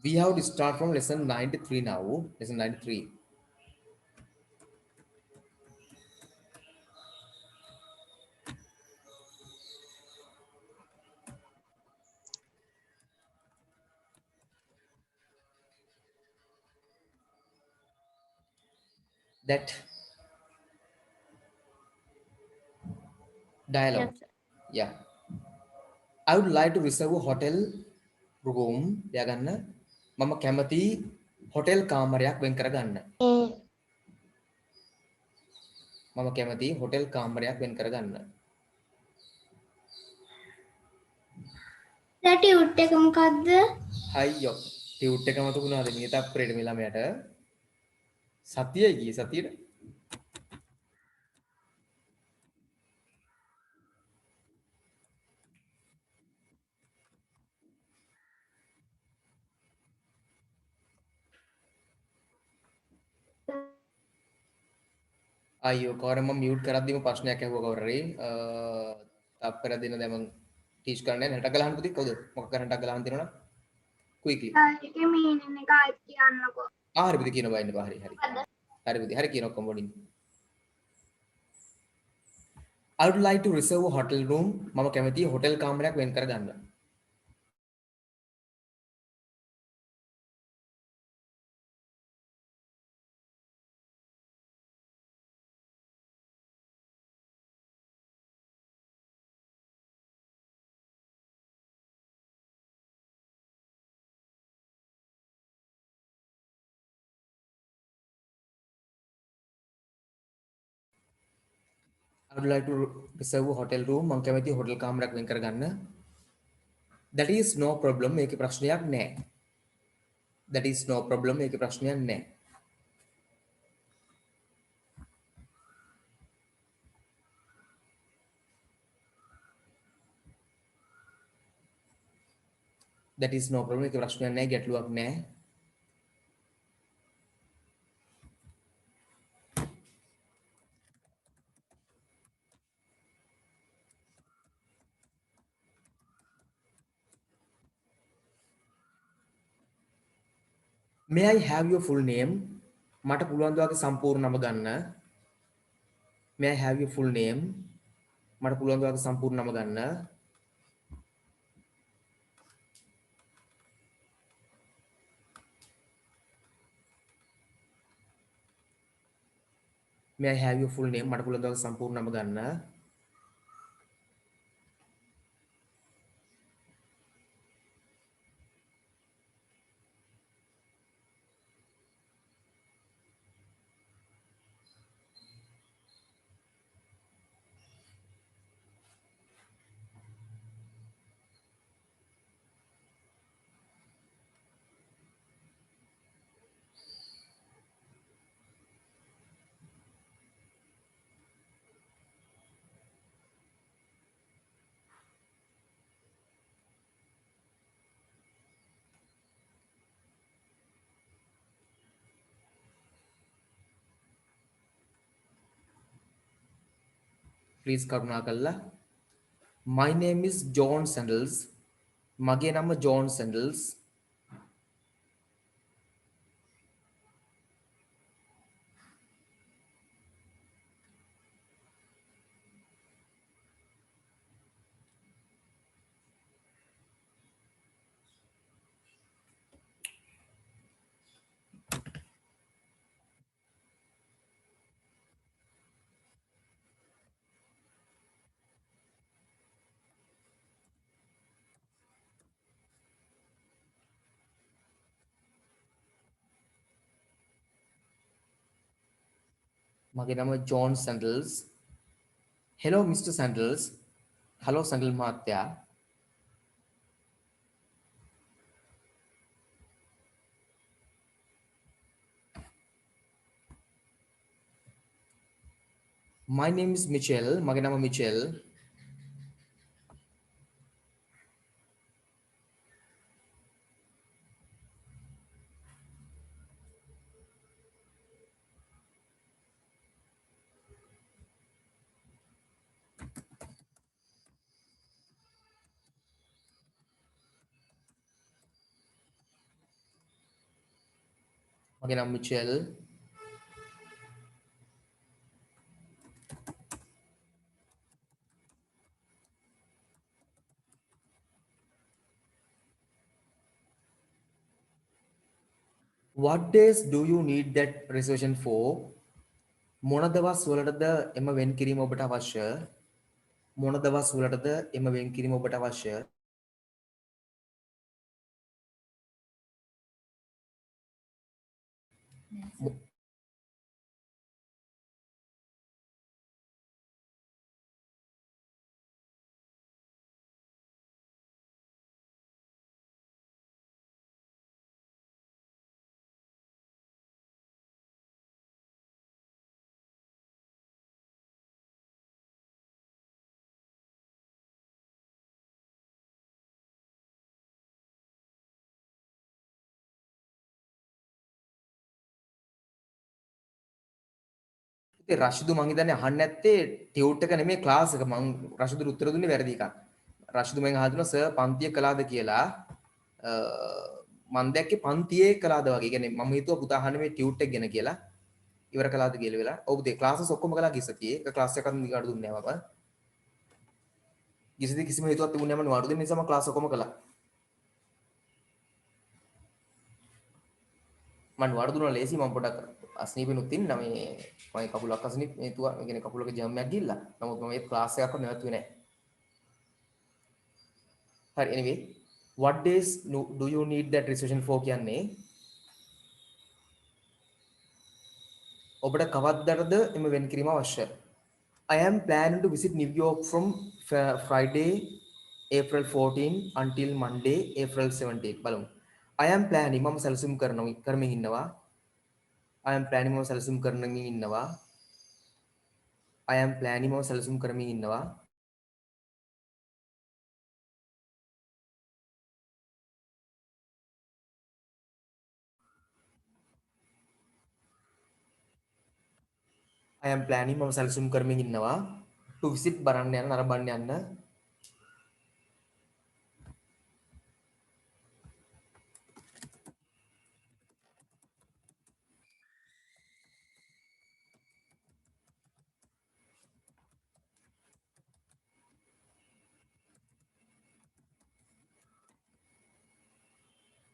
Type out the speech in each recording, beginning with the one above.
We have to start from lesson 93 now. Lesson 93. That Yes, dialogue. sir. Yeah. I would like to reserve a hotel room. ලියාගන්න. මම කැමති hotel කාමරයක් වෙන් කරගන්න. මම කැමති hotel කාමරයක් වෙන් කරගන්න. ටියුට් එක මොකක්ද? අයියෝ. ටියුට් එක මතු වුණාද මේ තප්පරේට මේ ළමයට? සතියයි ගියේ සතියට. අයියෝ කවර මම මියුට් කරද්දිම ප්‍රශ්නයක් ඇහුවා කවුරුරි. තප්පර දෙන දැන් මම ටීච් කරන්නේ නැටක් ගලහන්න පුතේ කවුද? මොකක් කරන්නට ගලහන්න තියෙනවනම් ක්වික්ලි. ඒකේ මීනින් එක ආයෙත් කියන්නකෝ. හරි පුතේ කියන බයින්න බා හරි හරි. හරි පුතේ හරි කියන ඔක්කොම බොඩින්. I would like to reserve a hotel room. මම කැමතියි හොටෙල් කාමරයක් වෙන් කරගන්න. I would like to reserve a hotel room. මම කැමතියි හොටෙල් කාමරයක් වෙන් කරගන්න. That is no problem. මේකේ ප්‍රශ්නයක් නැහැ. That is no problem. මේකේ ප්‍රශ්නයක් නැහැ. That is no problem. මේකේ ප්‍රශ්නයක් නැහැ. ගැටලුවක් නැහැ. May I have your full name? මට පුළුවන් ද ඔයාගේ සම්පූර්ණ නම ගන්න? May I have your full name? මට පුළුවන් ද ඔයාගේ සම්පූර්ණ නම ගන්න? May I have your full name? මට පුළුවන් ද ඔයාගේ සම්පූර්ණ නම ගන්න? Please කරුණාකරලා. My name is John Sandals. මගේ නම John Sandals. මගේ නම John Sandals. Hello Mr. Sandals. Hello Sandal මහත්තයා. My name is Mitchell. මගේ නම Mitchell. මගේ නම Mitchell. What days do you need that reservation for? මොන දවස් වලටද එම වෙන් කිරීම ඔබට අවශ්‍ය? මොන දවස් වලටද එම වෙන් කිරීම ඔබට අවශ්‍ය? ඉතින් රෂිදු මං හිතන්නේ අහන්න නැත්තේ ටියුට් එක නෙමෙයි ක්ලාස් එක. මං රෂිදුට උත්තර දුන්නේ වැරදි එකක්. රෂිදු මෙන් අහලා දුන්නා සර් පන්තිය කළාද කියලා. මං දැක්කේ පන්තියේ කළාද වගේ. කියන්නේ මම හිතුවා පුතා අහන්නේ මේ ටියුට් එක ගැන කියලා. ඉවර කළාද කියලා වෙලා. ඔව් පුතේ ක්ලාසස් ඔක්කොම කළා ගිසතියේ. එක ක්ලාස් එකක් නිකාඩු දුන්නේ නැහැ මම. ගිසති කිසිම හේතුවක් තිබුණේ නැහැ මම නිවාඩු දෙන්න නිසා මම ක්ලාස් ඔක්කොම කළා. මම නිවාඩු දුන්නා ලේසි මම පොඩක් අස්නීපෙනුත් ඉන්න මේ මගේ කකුලක් අස්නීප හේතුව ඒ කියන්නේ කකුලක ජම් එකක් ගිහිල්ලා. නමුත් මම මේ ක්ලාස් එකක්වත් නැවතුනේ නැහැ. හරි anyway what days do you need that reservation for කියන්නේ ඔබට කවද්දටද එම වෙන් කිරීම අවශ්‍ය? I am planning to visit New York from Friday April 14 until Monday April 17 බලමු. I am planning මම සැලසුම් කරමින් ඉන්නවා. I am planning මම සැලසුම් කරමින් ඉන්නවා. I am planning මම සැලසුම් කරමින් ඉන්නවා. I am planning මම සැලසුම් කරමින් ඉන්නවා. To visit බලන්න යන නරඹන්න යන්න.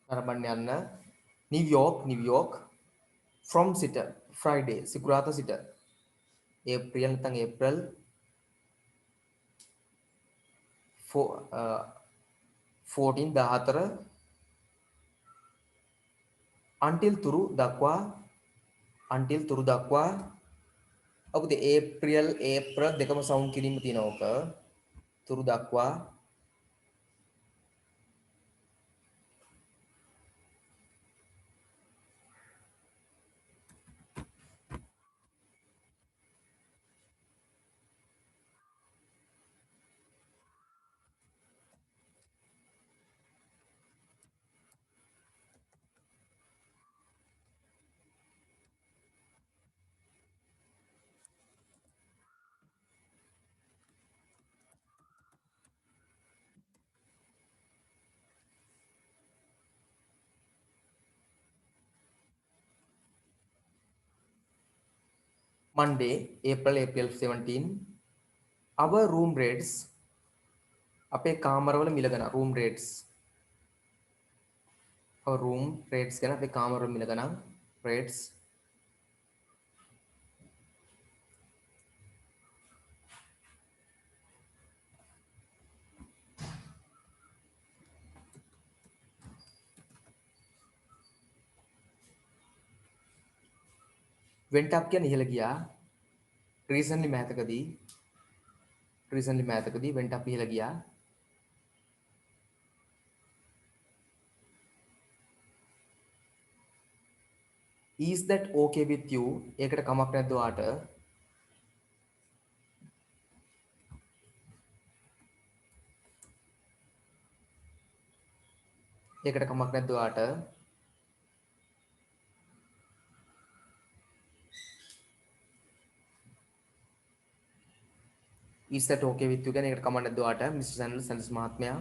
නරඹන්න යන්න. New York from සිට Friday සිකුරාදා සිට April නැත්නම් April 14 until තුරු දක්වා ඔකද April දෙකම සවුන්ඩ් කිරීම තියෙනවා ඔක තුරු දක්වා Monday April 17 our room rates අපේ කාමරවල මිල ගණන් room rates our room rates ගැන අපේ කාමරවල මිල ගණන් rates went up කියන්නේ ඉහළ ගියා recently මෑතකදී went up ඉහළ ගියා is that okay with you ඒකට කමක් නැද්ද ඔයාට ඒකට කමක් නැද්ද ඔයාට is that okay with you කියන්නේ ඒකට කමක් නැද්ද ඔයාට මිස්ටර් සැන්ඩල්ස් මහත්මයා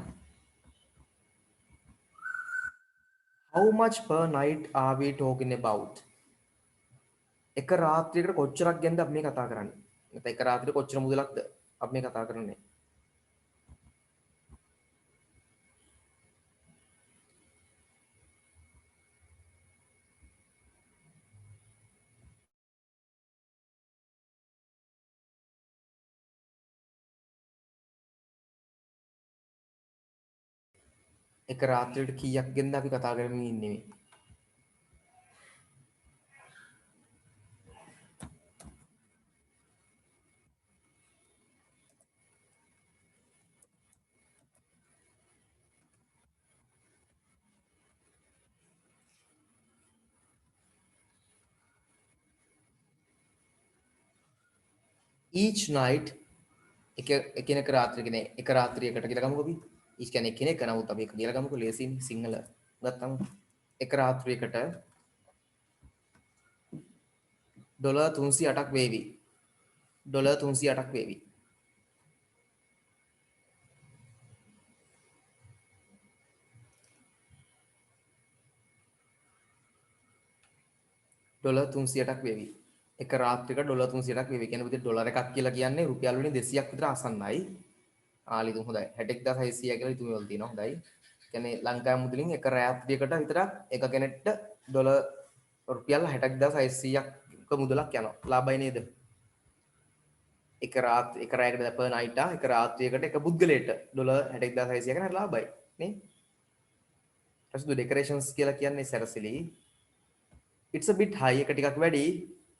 how much per night are we talking about? එක රාත්‍රියකට කොච්චරක් ගැනද අපි මේ කතා කරන්නේ? නැත්නම් එක රාත්‍රියකට කොච්චර මුදලක්ද අපි මේ කතා කරන්නේ? එක රාත්‍රියකට කීයක් ගැනද අපි කතා කරමින් ඉන්නේ මේ? each night එකිනෙක රාත්‍රියකනේ එක රාත්‍රියකට කියලා ගමුකෝ අපි. each කියන්නේ එකිනෙක නමුත් අපි එක කියලා ගමුකෝ ලේසියෙන් සිංහල ගත්තම. එක රාත්‍රියකට ඩොලර් 308ක් වේවි. ඩොලර් 308ක් වේවි. ඩොලර් 308ක් වේවි. එක රාත්‍රියකට ඩොලර් 308ක් වේවි. කියන්නේ පුතේ ඩොලර් එකක් කියලා කියන්නේ රුපියල් වලින් 200ක් විතර ආසන්නයි. ආලිදුම් හොඳයි. 61600 කියලා ඉතුරු වෙලා තියෙනවා. හොඳයි. කියන්නේ ලංකාවේ මුදලින් එක රාත්‍රියකට විතරක් එක කෙනෙක්ට ඩොලර් රුපියල් 61600ක් මුදලක් යනවා. ලාභයි නේද? එක රායකට per night එක රාත්‍රියකට එක පුද්ගලයාට ඩොලර් 61600 ගන්න ලාභයි නේ? ඊට ඩෙකරේෂන්ස් කියලා කියන්නේ සැරසිලි. it's a bit high එක ටිකක් වැඩි.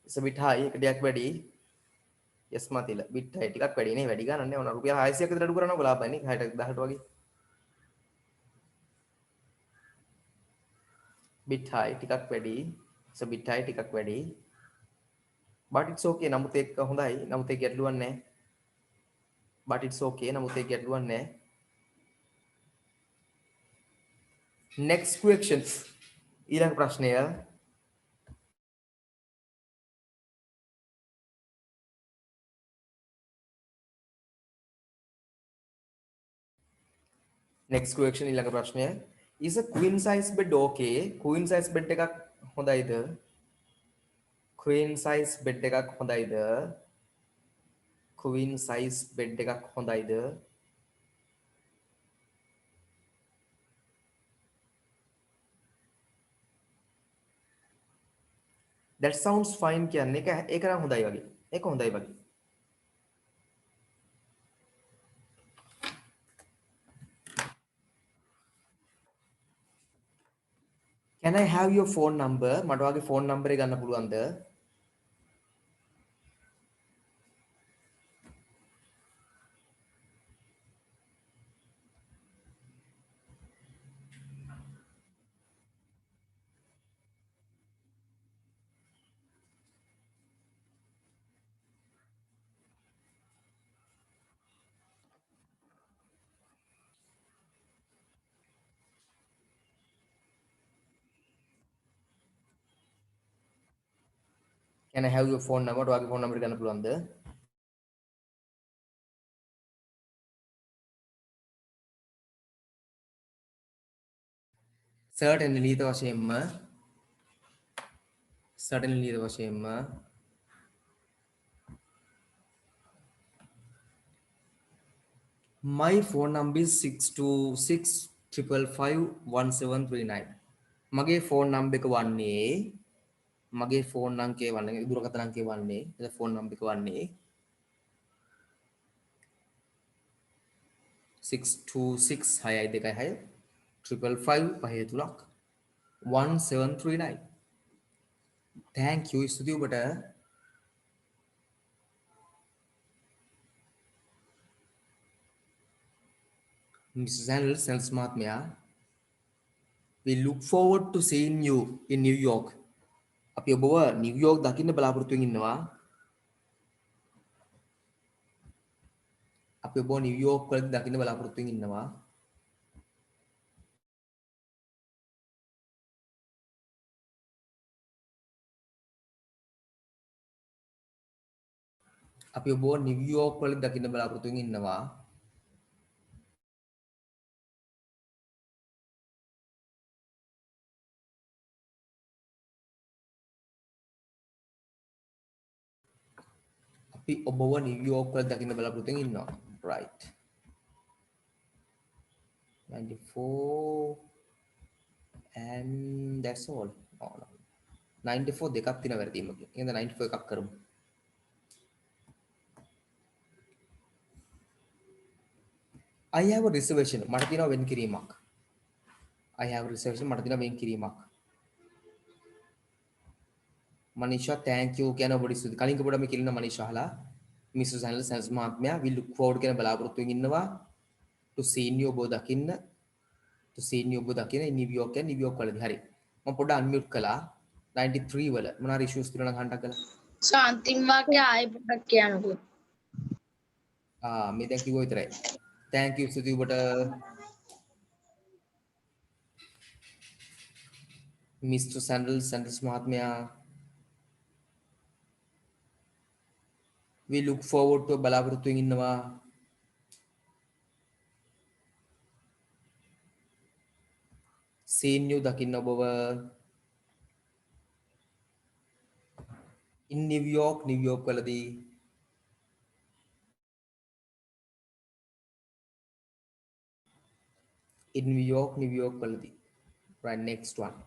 it's a bit high එක ටිකක් වැඩි. yes මතිල bit high ටිකක් වැඩි නේ වැඩි ගන්න නේ. ඔන්න රුපියල් 600ක් විතර අඩු කරනවා ලාභයි නේ 618 වගේ. bit high ටිකක් වැඩි. it's a bit high ටිකක් වැඩි. but it's okay නමුත් ඒක හොඳයි. නමුත් ඒක ගැටලුවක් නැහැ. but it's okay නමුත් ඒක ගැටලුවක් නැහැ. next question ඊළඟ ප්‍රශ්නය next question ඊළඟ ප්‍රශ්නය is a queen size bed okay? queen size bed එකක් හොඳයිද? queen size bed එකක් හොඳයිද? queen size bed එකක් හොඳයිද? that sounds fine කියන්නේ ඒක නම් හොඳයි වගේ. ඒක හොඳයි වගේ. can I have your phone number? මට ඔයාගේ phone number එක ගන්න පුළුවන්ද? can I have your phone number? මට ඔයාගේ phone number එක ගන්න පුළුවන්ද? certainly ලිහිත වශයෙන්ම my phone number is 6265551739 මගේ phone number එක වන්නේ මගේ phone අංකය වන්නේ දුරකථන අංකය වන්නේ phone number එක වන්නේ 6266 555 1739 thank you ස්තුතියි ඔබට Mrs. Sales Mahatmya, we look forward to seeing you in New York. අපි ඔබව නිව්යෝක් දකින්න බලාපොරොත්තු වෙමින් ඉන්නවා. අපි ඔබව නිව්යෝක් වලදී දකින්න බලාපොරොත්තු වෙමින් ඉන්නවා. අපි ඔබව නිව්යෝක් වලදී දකින්න බලාපොරොත්තු වෙමින් ඉන්නවා. ඔබව නිව්යෝක් වල දකින්න බලාපොරොත්තු ඉන්නවා. Right. 94 and that's all. Oh, no. 94 දෙකක් තියෙන වැරදීමක්. එහෙනම් 94 එකක් කරමු. I have a reservation. මට තියෙනවා වෙන් කිරීමක්. I have a reservation. මට තියෙනවා වෙන් කිරීමක්. මනීෂා thank you කියන ඔබට ස්තුතියි. කලින් කපුවට මේ කිලින මනීෂා අහලා මිස්ටර් සැනල් සැන්ස් මහත්මයා we look forward කියන බලාපොරොත්තුෙන් ඉන්නවා to see you ඔබ දකින්න to see you ඔබ දකින්න නිව්යෝක් කියන නිව්යෝක් වලදී. හරි. මම පොඩ්ඩක් අන්මියුට් කළා 93 වල මොනවා ඉෂුස් තියෙනවා නම් අහන්න කළා. අන්තිම වාක්‍ය ආයෙ පොඩ්ඩක් කියන්නකෝ. මේ දැන් කිව්ව විතරයි. thank you ස්තුතියි ඔබට මිස්ටර් සැන්ඩල්ස් මහත්මයා we look forward to බලාපොරොත්තුෙන් ඉන්නවා seeing you දකින්න ඔබව in නිව්යෝක් වලදී in නිව්යෝක් වලදී. Right, next one.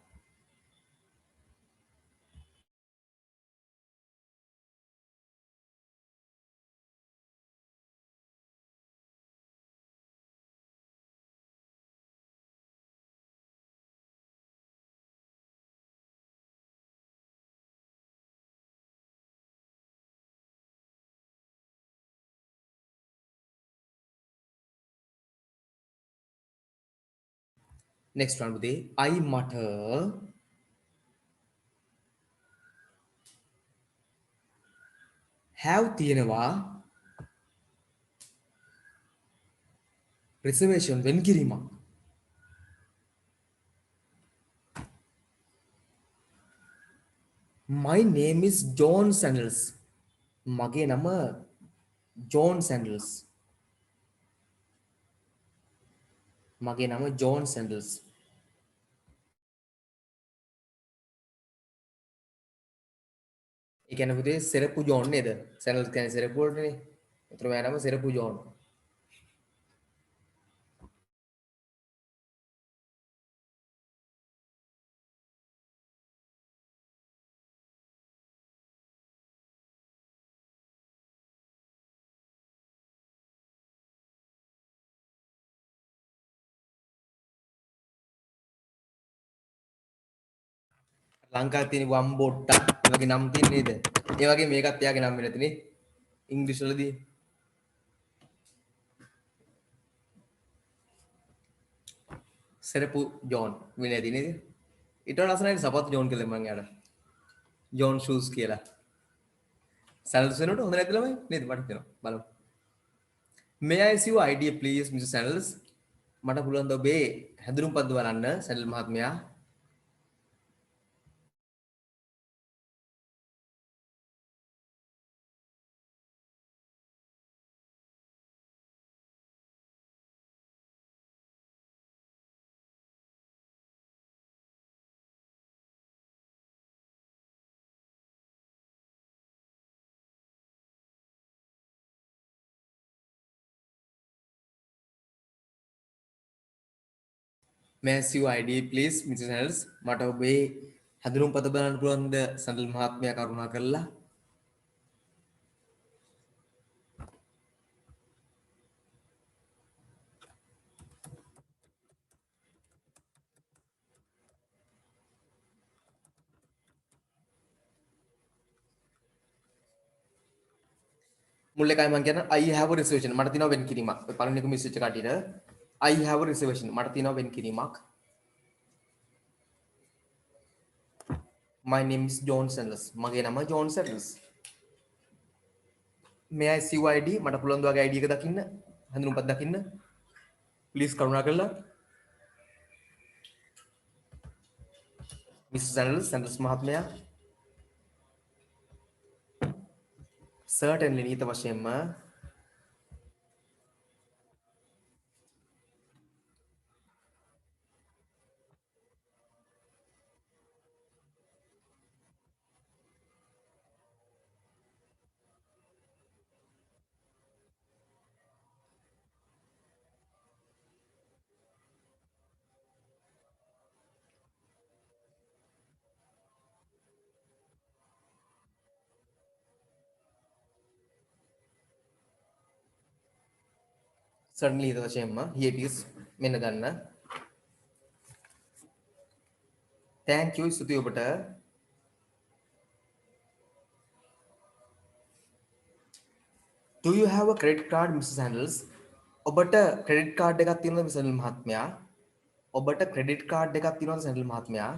Next one පුතේ I මට have තියෙනවා reservation වෙන් කිරීමක්. My name is John Sandals. මගේ නම John Sandals. මගේ නම John Sandals. ඒ කියන්නේ පුතේ සෙරප්පු ජෝන් නේද? Sandals කියන්නේ සෙරප්පු වලටනේ. ඒතර මගේ නම සෙරප්පු ජෝන්. ලංකාවේ තියෙන වම්බොට්ටා ඒ වගේ නම් තියෙන නේද? ඒ වගේ මේකත් එයාගේ නම් වෙලා තියෙන්නේ ඉංග්‍රීසි වලදී. සෙරපු ජෝන් වෙලා තියෙන්නේ නේද? ඊට වඩා ලස්සනයි සපත් ජෝන් කියලා මම යාට. ජෝන් ෂූස් කියලා. සැනල්ස් වෙනකොට හොඳ නැති ළමයි නේද? මට හිතෙනවා. බලමු. May I see your ID please Mr. Sandals? මට පුළුවන් ද ඔබේ හැඳුනුම්පත් බලන්න සැනල් මහත්මයා. May I see your ID please Mr. Sandals? මට ඔබේ හැඳුනුම්පත බලන්න පුළුවන් ද සැනල් මහත්මයා කරුණා කරලා. මුල් එකයි මම කියන I have a reservation මට තියෙනවා වෙන් කිරීමක්. ඔය පළවෙනි එක මිස් වෙච්ච කටියට I have a reservation මට තියෙනවා වෙන් කිරීමක්. My name is John Sanders. මගේ නම John Sanders. May I see your ID? මට පුළුවන් ද ඔයාගේ ID එක දකින්න? හැඳුනුම්පත් දකින්න? Please කරුණා කරලා. Mr. Sanders මහත්මයා. Certainly නීත වශයෙන්ම certainly ඊට වශයෙන්ම here it is මෙන්න ගන්න. thank you ස්තුතියි ඔබට. do you have a credit card Mrs. Handles? ඔබට credit card එකක් තියෙනවද Mrs. Handles මහත්මයා? ඔබට credit card එකක් තියෙනවද Handles මහත්මයා?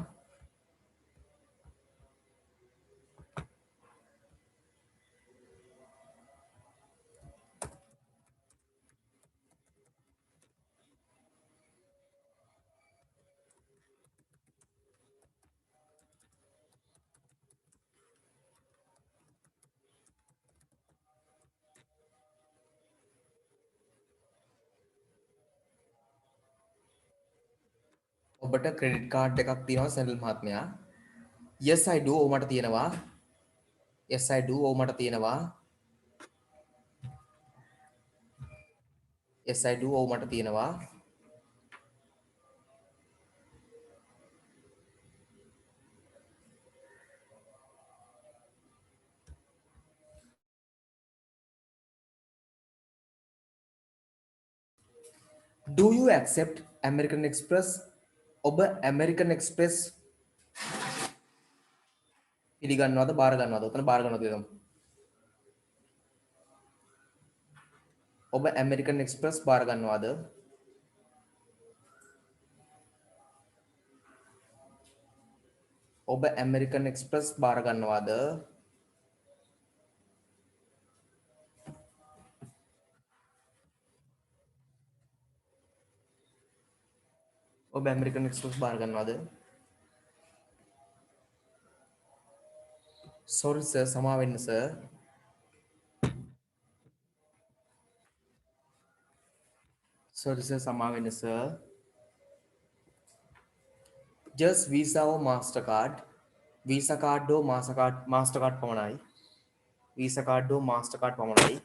ඔබට credit card එකක් තියෙනවද Handles මහත්මයා? yes I do. ඔව් මට තියෙනවා. yes I do. ඔව් මට තියෙනවා. yes I do. ඔව් මට තියෙනවා. do you accept American Express? ඔබ American Express පිළිගන්නවද බාර ගන්නවද? ඔතන බාර ගන්නවද කියමු. ඔබ American Express බාර ගන්නවද? ඔබ American Express බාර ගන්නවද? ඔබ American Express බාර ගන්නවද? sorry sir සමා වෙන්න sir. sorry sir සමා වෙන්න sir. just Visa or Mastercard. Visa card or Mastercard පමණයි. Visa card or Mastercard පමණයි.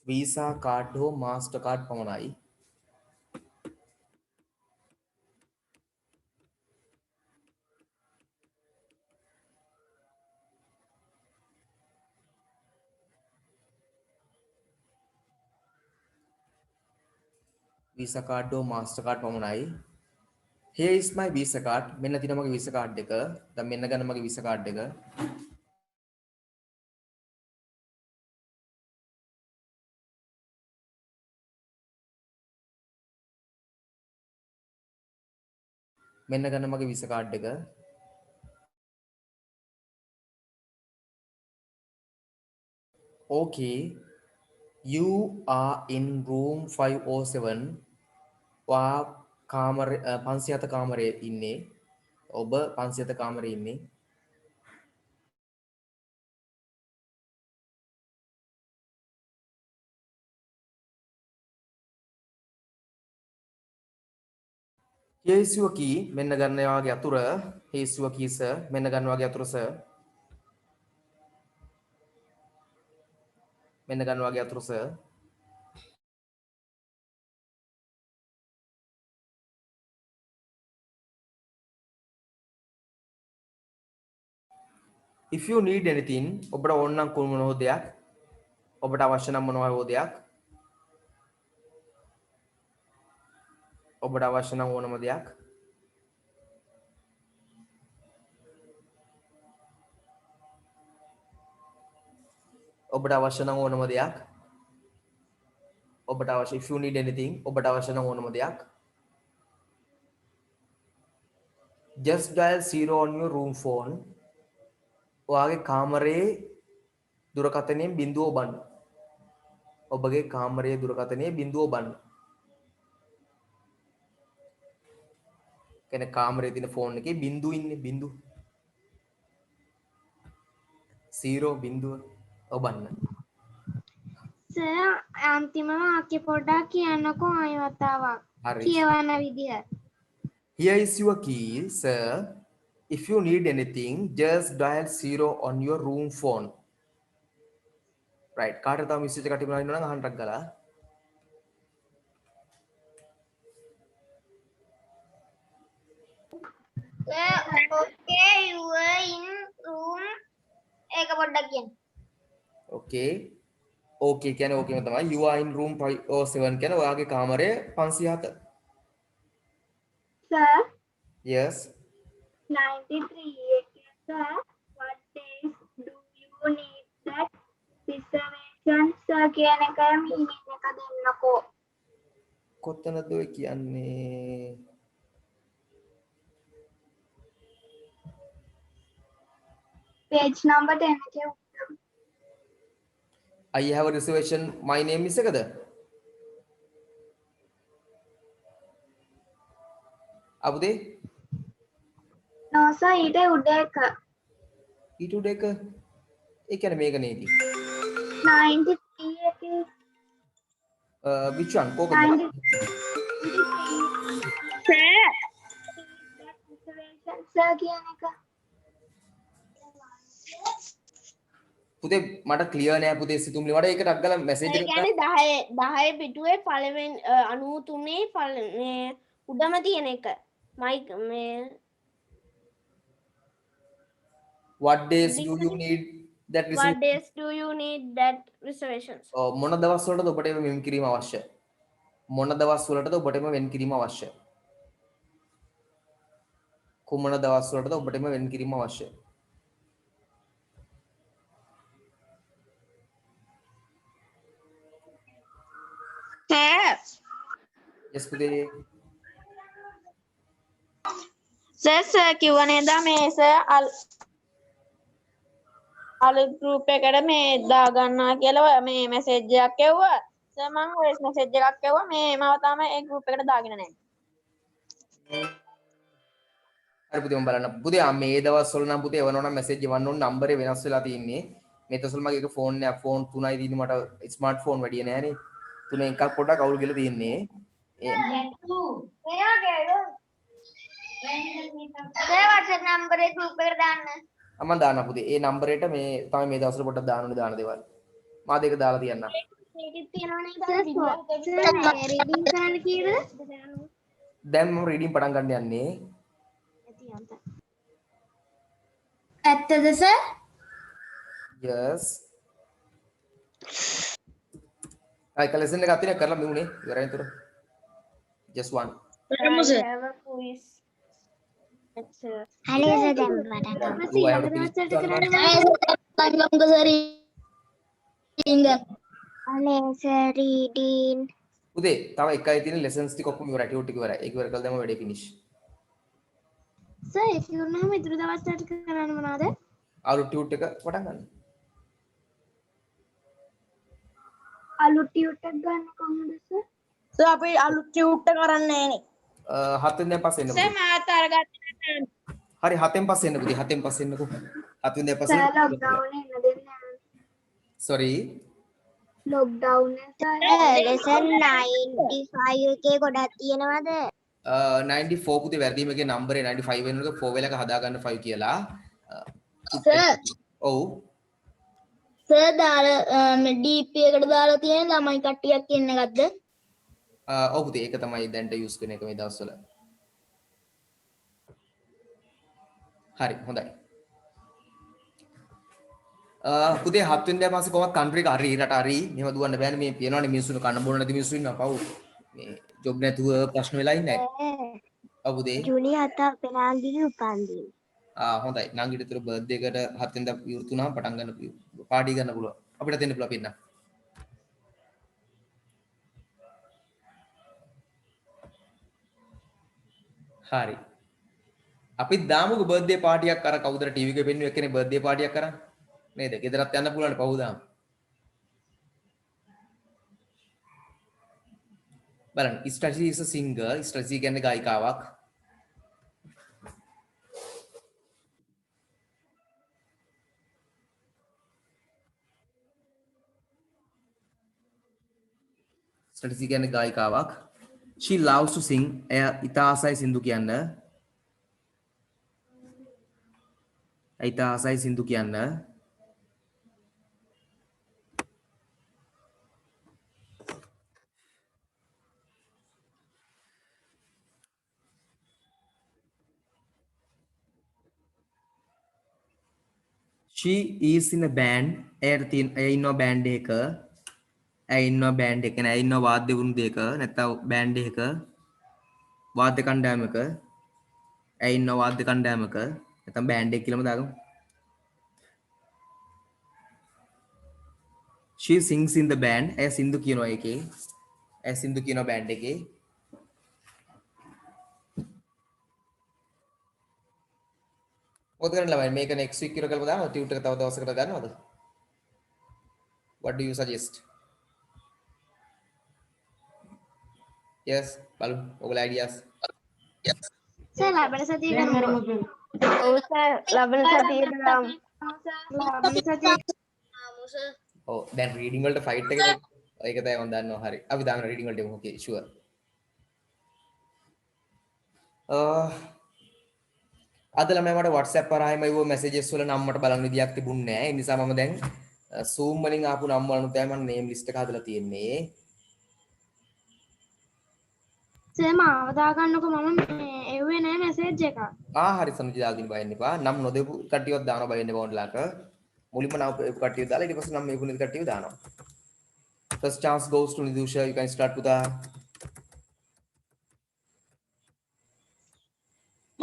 Visa card or Mastercard පමණයි. Visa card or Mastercard පමණයි. here is my Visa card. මෙන්න තියෙනවා මගේ Visa card එක. දැන් මෙන්න ගන්න මගේ Visa card එක. මෙන්න ගන්න මගේ Visa card එක. okay you are in room 507. වා කාමරේ 507 කාමරේ ඉන්නේ. ඔබ 507 කාමරේ ඉන්නේ. here is your key. මෙන්න ගන්න යාගේ අතුර. here is your key sir. මෙන්න ගන්න වාගේ අතුර sir. මෙන්න ගන්න වාගේ අතුර sir. if you need anything ඔබට ඕන නම් කුමන හෝ දෙයක් ඔබට අවශ්‍ය නම් මොනවා හෝ දෙයක් ඔබට අවශ්‍ය නම් ඕනම දෙයක් ඔබට අවශ්‍ය නම් ඕනම දෙයක් ඔබට අවශ්‍ය if you need anything ඔබට අවශ්‍ය නම් ඕනම දෙයක් just dial 0 on your room phone ඔයාගේ කාමරේ දුරකථනයෙන් බිඳුව ඔබන්න ඔබගේ කාමරයේ දුරකථනයේ බිඳුව ඔබන්න කියන්නේ කාමරේ තියෙන ෆෝන් එකේ බිඳුව ඉන්නේ බිඳුව 0 බිඳුව ඔබන්න සර් අන්තිම වාක්‍ය පොඩ්ඩක් කියන්නකෝ ආයෙ වතාවක්. හරි කියවන විදිහ. here is your key sir if you need anything just dial 0 on your room phone right කාටද තව මෙසේජ් එකක් තිබුණා ඉන්නවා නම් අහන්නක් ගලා okay you were in room ඒක පොඩ්ඩක් කියන්න. okay ඕකේ කියන්නේ ඕකේම තමයි. You are in room 507 කියන්නේ ඔයාගේ කාමරය 507. Sir, Yes. 93 එකේ sir, what days do you need that reservation sir කියන එකයි meaning එක දෙන්නකෝ. කොතනද ඔය කියන්නේ? Page number 10 එකේ උත්තර. I have a reservation. My name is එකද? අපුදේ No sir, ඊට උඩ එක. ඊට උඩ එක ඒ කියන්නේ මේක නේද? 93 එකේ which one? කෝකද? 93 reservation sir කියන එක. පුතේ මට ක්ලියර් නෑ පුතේ සිතුම්ලි මට ඒකට අග්ගල මැසේජ් ඒ එකක් කියන්නේ 10 පිටුවේ පළවෙනි 93 මේ උඩම තියෙන එක. මයික් මේ what days do you need that what reservation? days do you need that reservations? මොන දවස් වලටද ඔබට එම වෙන් කිරීම අවශ්‍ය? මොන දවස් වලටද ඔබට එම වෙන් කිරීම අවශ්‍ය? කුමන දවස් වලටද ඔබට එම වෙන් කිරීම අවශ්‍ය? yes පුතේ සර් කිව්ව නේද මේ සර් අලුත් ගෲප් එකට මේ දාගන්නවා කියලා මේ මැසේජ් එකක් එව්වා. සර් මම වොයිස් මැසේජ් එකක් එව්වා මේ මම තාම ඒ ගෲප් එකට දාගෙන නැහැ. හරි පුතේ මම බලන්න පුතේ මේ දවස් වල නම් පුතේ එවනවා නම් මැසේජ් එවන්න ඕන නම්බරේ වෙනස් වෙලා තියෙන්නේ මේ දවස්වල මගේ එක ෆෝන් එක ෆෝන් 3යි තියෙන්නේ මට ස්මාර්ට් ෆෝන් වැඩිය නෑනේ තුනේ එකක් පොඩ්ඩක් අවුල් ගිහලා තියෙන්නේ sir WhatsApp number එක group එකට දාන්න. මම දාන්න පුතේ ඒ නම්බරේට මේ තමයි මේ දවස්වල පොඩ්ඩක් දාන්න ඕනේ දාන දේවල් මා දෙක දාලා තියන්න මේකෙත් තියෙනවනේ sir reading කරන්න කීයද? දැන් මම රීඩින් පටන් ගන්න යන්නේ ඇත්තද sir? yes අය කලෙසන් එක අතින් කරලා මෙුනේ ඉවරයි නේද just one I have a quiz. හරි sir දැන් පටන් ගමු. අනේ sir reading උදේ තව එකයි තියෙන lessons ටික ඔක්කොම ඉවරයි ටියුට් ටික ඉවරයි ඒක ඉවර කළා දැන් වැඩේ finish sir ඒක වුණාම ඉතුරු දවස් වලට කරන්න මොනවද? අලුත් ටියුට් එක පටන් ගන්න අලුත් ටියුට් එකක් ගන්න කොහොමද sir? සර් අපි අලුත් ටියුට් එක කරන්නේ නැහැ නේ. 7 වෙනිදා පස්සේ එන්න සර් පුතේ මාත් අරගත්තේ නැහැ. හරි 7න් පස්සේ එන්න පුතේ 7න් පස්සේ එන්නකෝ 7 වෙනිදා sir පස්සේ lockdown එක දෙන්න. sorry lockdown එක lesson 95 එකේ ගොඩක් තියෙනවද? 94 පුතේ වැරදීම එකේ නම්බරේ 95 වෙන එක 4 වෙලක හදා ගන්න 5 කියලා සර් ඔව් සර් දාලා DP එකට දාලා තියෙන ළමයි කට්ටියක් ඉන්න එකක්ද? ඔව් පුතේ ඒක තමයි දැන්ට යූස් කරන එක මේ දවස්වල හරි හොඳයි පුතේ 7 වෙනිදා මාසේ කොහොමද කන්ට්‍රි එක හරි රට හරි මෙහෙම දුවන්න බෑනේ මේ පියනවනේ මිනිස්සුන්ට කන්න බොන්න නැති මිනිස්සු ඉන්නවා පව් මේ ජොබ් නැතුව ප්‍රශ්න වෙලා ඉන්නේ ඔව් පුතේ ජූලි 7 පෙරාන්දිගේ උපන්දින. හොඳයි නංගිට විතර බර්ත්ඩේ එකට 7 වෙනිදා විවෘත වුණාම පටන් ගන්න පාටි ගන්න පුළුවන් අපිට දෙන්න පුළුවන් පින්න හරි අපි දාමුකෝ බර්ත්ඩේ පාටියක් අර කවුද ටීවී එකේ පෙන්වුව එක්කනේ බර්ත්ඩේ පාටියක් කරන් නේද ගෙදරත් යන්න පුළුවන් පහුදාම බලන්න strategy is a singer strategy කියන්නේ ගායිකාවක් ස්ට්‍රැටජි කියන්නේ ගායිකාවක් she loves to sing එය ඉතා ආසයි සින්දු කියන්න ඉතා ආසයි සින්දු කියන්න she is in a band එය ඉන්නවා බෑන්ඩ් එක ඇයි ඉන්නවා බෑන්ඩ් එක නෑ ඉන්නවා වාද්‍ය වුණු දෙක නැත්නම් බෑන්ඩ් එකක වාද්‍ය කණ්ඩායමක ඇයි ඉන්නවා වාද්‍ය කණ්ඩායමක නැත්නම් බෑන්ඩ් එක කියලාම දාගමු. She sings in the band. ඇය සින්දු කියනවා එකේ. ඇය සින්දු කියනවා බෑන්ඩ් එකේ. මොකද කරන්න ළමයි මේක next week කියලා කරලා දානවා ටියුටර් එක තව දවසකට ගන්නවද? What do you suggest? Yes, බලමු. ඔයගොල්ලෝ ideas. සර් ලබන සතිය කරමු. ඔව් සර් ලබන සතියේ දාමු. ලබන සතියේ ඔව් දැන් reading වලට fight එක ඒක තමයි මම දන්නවා හරි. අපි දාන්න reading වලට යමු. Okay, sure. අද ළමයි මට WhatsApp කරාම ඒව messages වල නම් මට බලන්න විදියක් තිබුණේ නැහැ. ඒ නිසා මම දැන් Zoom වලින් ආපු නම් වලට තමයි මම name list එක හදලා තියෙන්නේ. සර් මාව දාගන්නකො මම මේ එව්වේ නෑ මැසේජ් එකක්. හරි සමජි දාගෙන බයින්න එපා. නම් නොදෙපු කට්ටියවත් දානවා බයින්න එපා ඔන්ලාක. මුලින්ම නම් කට්ටිය දාලා ඊට පස්සේ නම් මේකුණු කට්ටිය දානවා. First chance goes to Nidusha. You can start with that.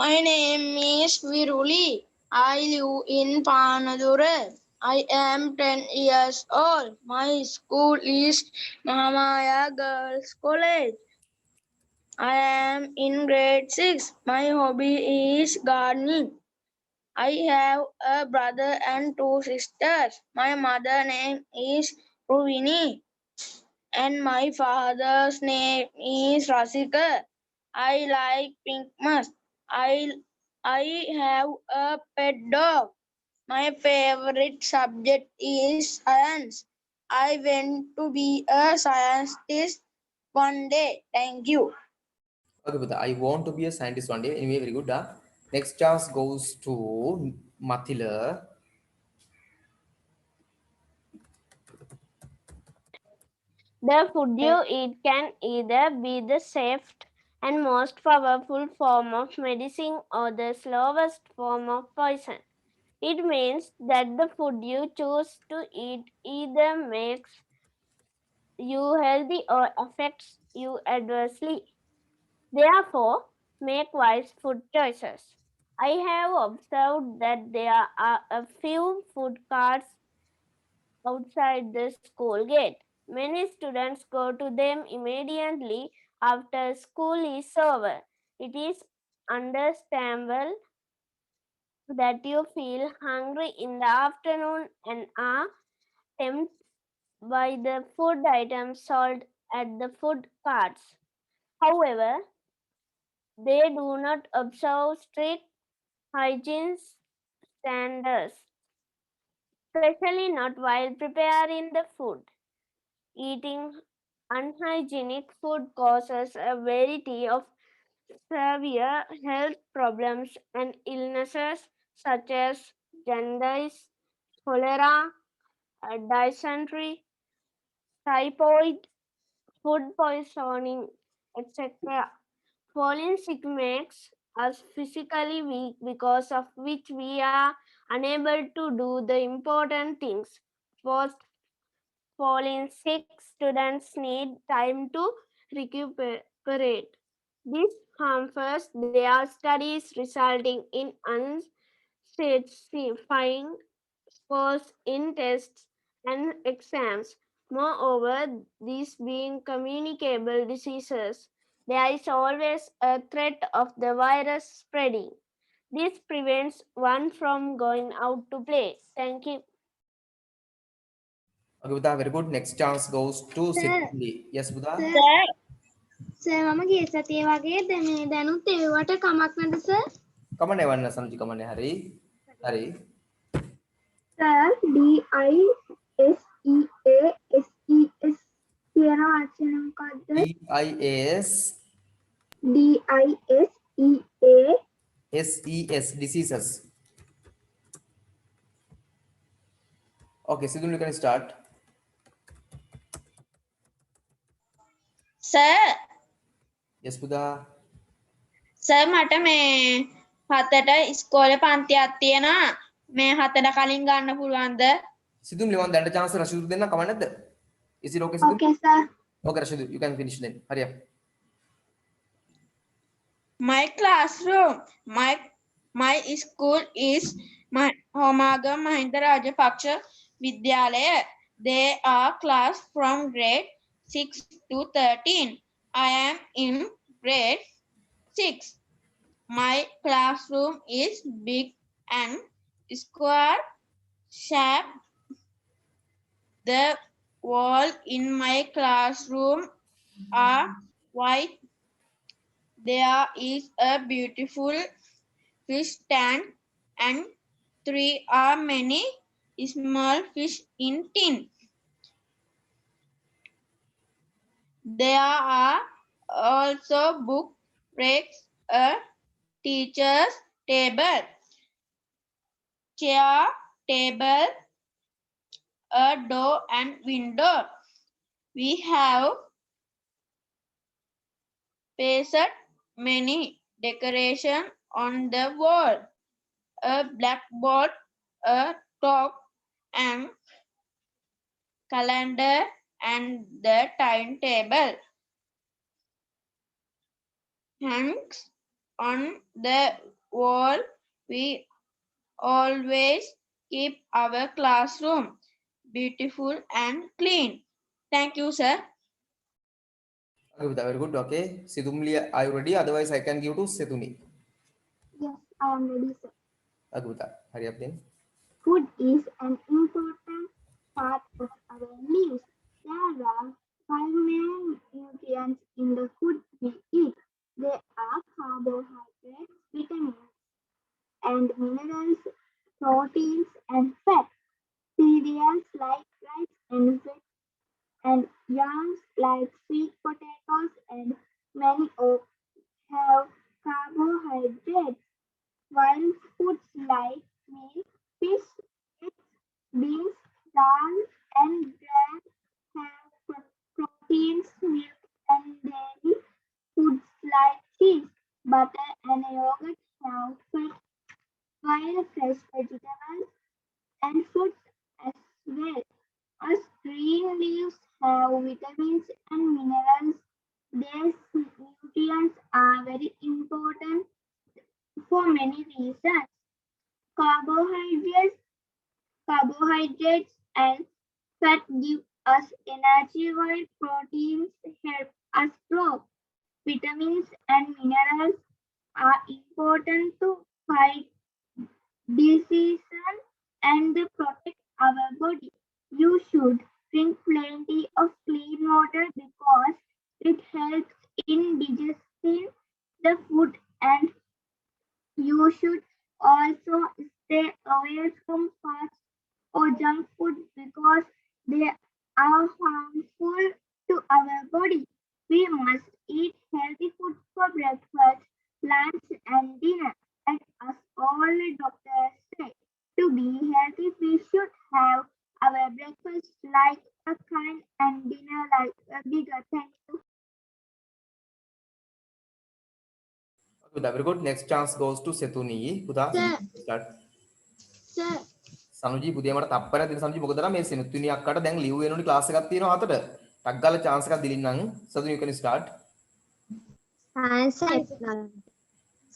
My name is Viruli. I live in Panadura. I am 10 years old. My school is Mahamaya Girls College. I am in grade 6. My hobby is gardening. I have a brother and 2 sisters. My mother's name is Ruvini and my father's name is Rasika. I like pink musk. I have a pet dog. My favorite subject is science. I want to be a scientist one day. Thank you. Okay, but I want to be a scientist one day. Anyway, very good. Next chance goes to Mathila. the food you eat can either be the safest and most powerful form of medicine or the slowest form of poison. It means that the food you choose to eat either makes you healthy or affects you adversely. Therefore, make wise food choices. I have observed that there are a few food carts outside the school gate. Many students go to them immediately after school is over. It is understandable that you feel hungry in the afternoon and are tempted by the food items sold at the food carts. However, they do not observe strict hygiene standards, especially not while preparing the food. Eating unhygienic food causes a variety of severe health problems and illnesses such as jaundice, cholera, dysentery, typhoid, food poisoning, etc. Falling sick makes us physically weak, because of which we are unable to do the important things. Post falling sick students need time to recuperate. This hampers their studies, resulting in unsatisfying scores in tests and exams. Moreover, these being communicable diseases, there is always a threat of the virus spreading. This prevents one from going out to play. Thank you. Okay, Buddha, very good. Next chance goes to Siddhi. Yes, Buddha. Sir මම ගිය සතියේ වගේ මේ දැනුත් ඒවට කමක් නැද්ද sir? Come on, Evan, Samji, come on, Hari. Hari. Sir, DISEASES කියන වචන මොකද්ද? DIAS SES diseases. Okay, Sidhu, you can start. Sir, Yes, Buddha. Sir මට මේ 7ට ඉස්කෝලේ පන්තියක් තියෙනවා. මේ 7ට කලින් ගන්න පුළුවන්ද? Sidhu, you want that chance to Rashid then come on. Is it okay, Sidhu? Okay, sir. Okay, Rashid, you can finish then. Hurry up. My classroom. My school is Homagam Mahinda Rajapaksa Vidyalaya. They are class from grade 6 to 13. I am in grade 6. My classroom is big and square shaped. The wall in my classroom are white. There is a beautiful fish tank and three are many small fish in tin. There are also book racks, a teacher's table, chair, table, a door and window. We have pasted many decorations on the wall, a blackboard, a clock, and calendar, and the timetable hangs on the wall. We always keep our classroom beautiful and clean. Thank you, sir. Okay, Vita, very good. Okay. Sidhumli, are you ready? Otherwise, I can give to Setuni. Yes, I am ready, sir. Okay, Vita, hurry up then. Food is an important part of our lives. There are 5 main nutrients in the food we eat. They are carbohydrates, vitamins, and minerals, proteins, and fat. Cereals like rice and wheat, and yams like sweet potatoes and many oats have carbohydrates, while foods like milk, fish, eggs, beans, dal, and bread have proteins. Milk and dairy foods like cheese, butter, and yogurt have fat, while fresh vegetables and fruits as well as green leaves have vitamins and minerals. These nutrients are very important for many reasons. Carbohydrates, carbohydrates and fat give us energy while proteins help us grow. Vitamins and minerals are important to fight diseases and protect our body. You should drink plenty of clean water because it helps in digesting the food, and you should also stay away from fast or junk food because they are harmful to our body. We must eat healthy food for breakfast, lunch, and dinner. And as all doctors say, to be healthy, we should have our breakfast like a kind and dinner like a bigger. Thank you. Okay, Vita, very good. Next chance goes to Setuni. Vita, Sir. start. Sir. සනුජී පුදිය මට තප්පරයක් දෙන්න සනුජී මොකද මේ සෙනුත්තුනි අක්කට දැන් leave වෙනුනි class එකක් තියෙනවා හතට ටක් ගාලා chance එකක් දෙලින්නම් සතුනි you can start. Science and technology.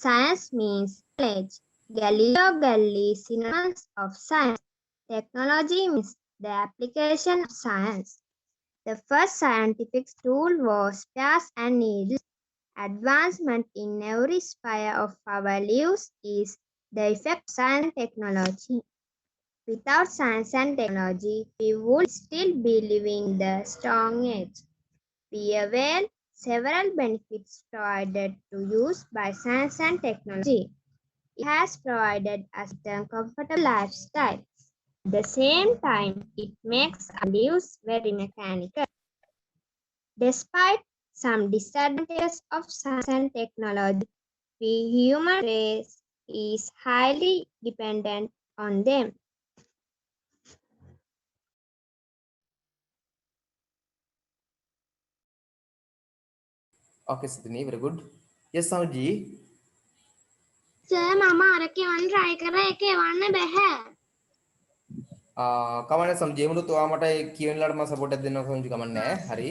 Science means knowledge. Galileo Galilei synonyms of science. Technology means the application of science. The first scientific tool was spares and needles. Advancement in every sphere of our lives is the effect of science and technology. Without science and technology, we would still be living in the Stone Age. We avail several benefits provided to use by science and technology. It has provided us a comfortable lifestyle. At the same time, it makes our lives very mechanical. Despite some disadvantages of science and technology, we human race is highly dependent on them. Okay Setuni, very good. Yes Sanuji. Sir මම අරක එවන්න try කරා ඒක එවන්න බැහැ. කමන්නේ සම්ජේමුණු ඔයා මට ඒ කියන ලාට මම සපෝට් එකක් දෙන්නවා සම්ජි කමන්නේ හරි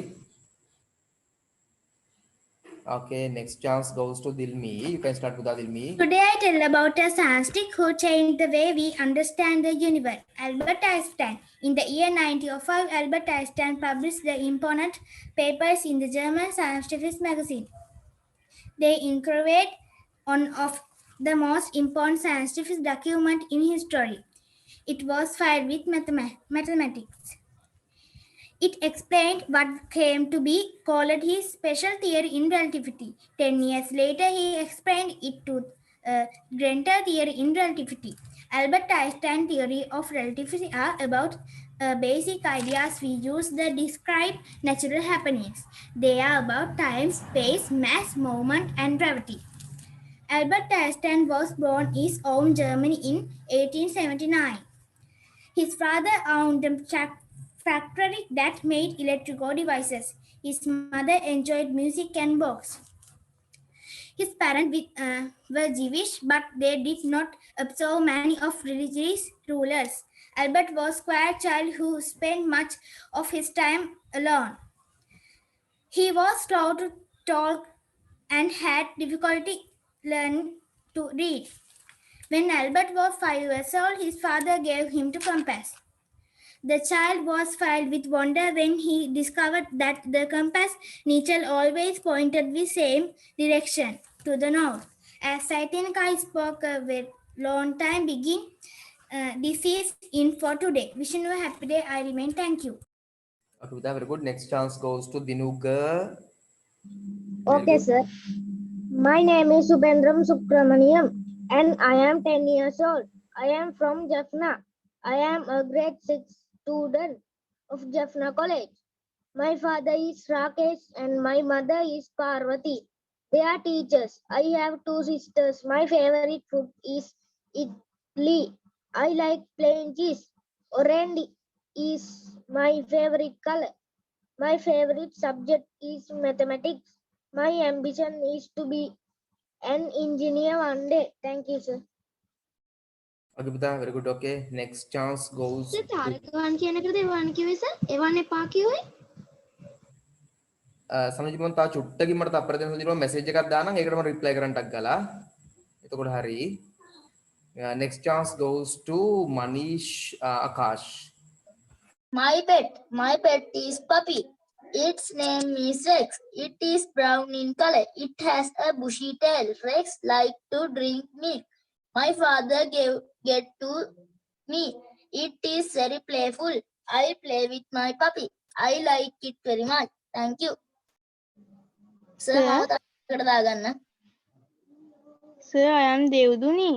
okay next chance goes to Dilmi you can start with Dilmi Today I tell about a scientist who changed the way we understand the universe, Albert Einstein. In the year 1905, Albert Einstein published the important papers in the German scientific magazine. They included one of the most important scientific documents in history. It was filled with mathematics. It explained what came to be called his special theory in relativity. 10 years later, he explained it to greater theory in relativity. Albert Einstein's theory of relativity are about basic ideas we use to describe natural happenings. They are about time, space, mass, moment, and gravity. Albert Einstein was born in Ulm, Germany in 1879. His father owned a factory that made electrical devices. His mother enjoyed music and books. His parents were Jewish, but they did not absorb many of religious rulers. Albert was a quiet child who spent much of his time alone. He was slow to talk and had difficulty learning to read. When Albert was 5 years old, his father gave him a compass. The child was filled with wonder when he discovered that the compass needle always pointed the same direction, to the north. As I think I spoke a very long time begin, this is in for today. Wishing you a happy day. I remain. Thank you. okay Vidha, very good next chance goes to Dinuga Okay, sir. My name is Subendram Subramaniam and I am 10 years old. I am from Jaffna. I am a grade 6 student of Jaffna College. My father is Rakesh and my mother is Parvati. They are teachers. I have 2 sisters. My favorite food is idli. I like plain cheese. Orange is my favorite color. My favorite subject is mathematics. My ambition is to be an engineer one day. Thank you, sir. okay Vidha, very good okay next chance goes sir to තාරකවන් කියන එකට එවන් කිව්වේ sir එවන් එපා කිව්වේ සමජි මම තා චුට්ටකින් මට තප්පර දෙන්න දෙනවා මැසේජ් එකක් දානම් ඒකට මම රිප්ලයි කරන්න ටක් ගාලා එතකොට හරි next chance goes to Manish Akash My pet is puppy. Its name is Rex. It is brown in color. It has a bushy tail. Rex like to drink milk. My father get to me. It is very playful. I play with my puppy. I like it very much. Thank you. Sir, Sir? මාව තාක්ෂණයකට දාගන්න. Sir, I am Devduni.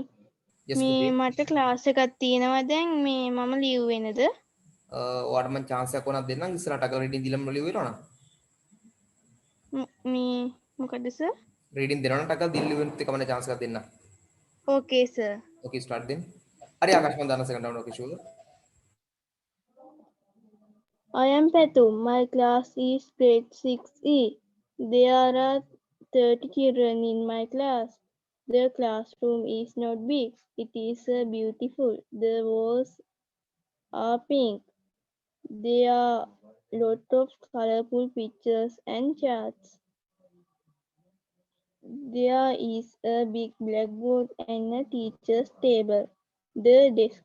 yes මේ පුතේ මට class එකක් තියෙනවා දැන් මේ මම ලියුවෙනද? ඔයාලට මම chance එකක් ඕනක් දෙන්නම් ඉස්සරහට අක reading දීලම ලියුවෙනවා මේ මොකද sir? reading දෙනවා නම් ටක් ගාලා දීලා ලියුවෙන්නත් එක මම chance එකක් දෙන්න Okay sir. okay start then හරි ආකාශ මම දාන second round okay sure I am Patu. My class is grade 6E. There are 30 children in my class. The classroom is not big. It is beautiful. The walls are pink. There are lot of colorful pictures and charts. There is a big blackboard and a teacher's table. The desks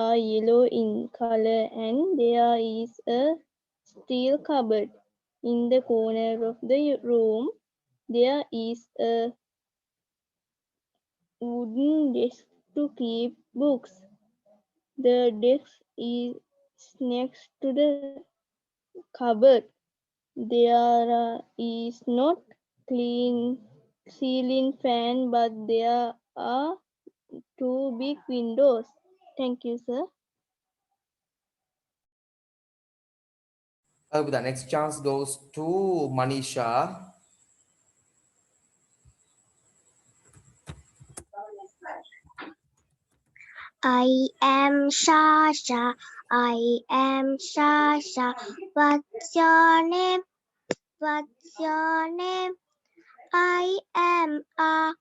are yellow in color and there is a steel cupboard. In the corner of the room, there is a wooden desk to keep books. The desk is next to the cupboard. There is not clean ceiling fan, but there are 2 big windows. Thank you, sir. okay the next chance goes to Manisha I am Shasha. I am Shasha. What's your name? What's your name? I am a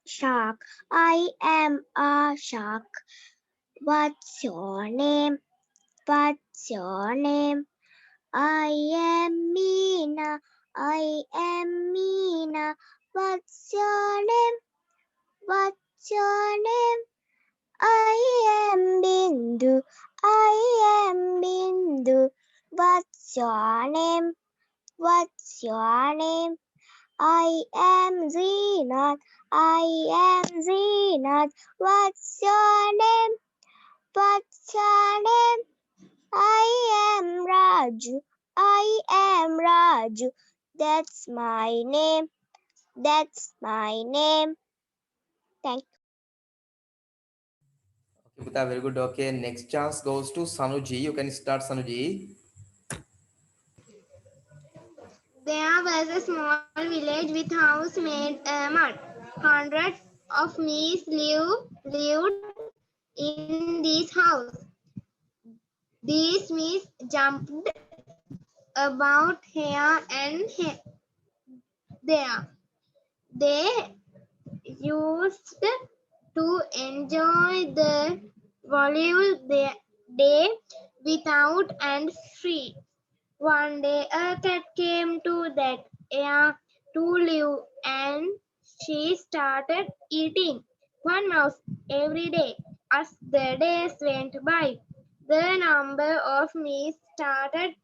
shark. I am a shark. What's your name? What's your name? I am Meena. I am Meena. What's your name? What's your name? I am Bindu. I am Bindu. What's your name? What's your name? I am Zeenat. I am Zeenat. What's your name? What's your name? I am Raju. I am Raju. That's my name. That's my name. Thank you. Okay, Puta, very good. Okay, next chance goes to Sanuji. You can start, Sanuji. There was a small village with house made mud. Hundreds of mees lived in this house. These mees jumped about here and there. They used to enjoy the volume day without and free. One day a cat came to that area to live and she started eating one mouse every day. As the days went by, the number of meals started.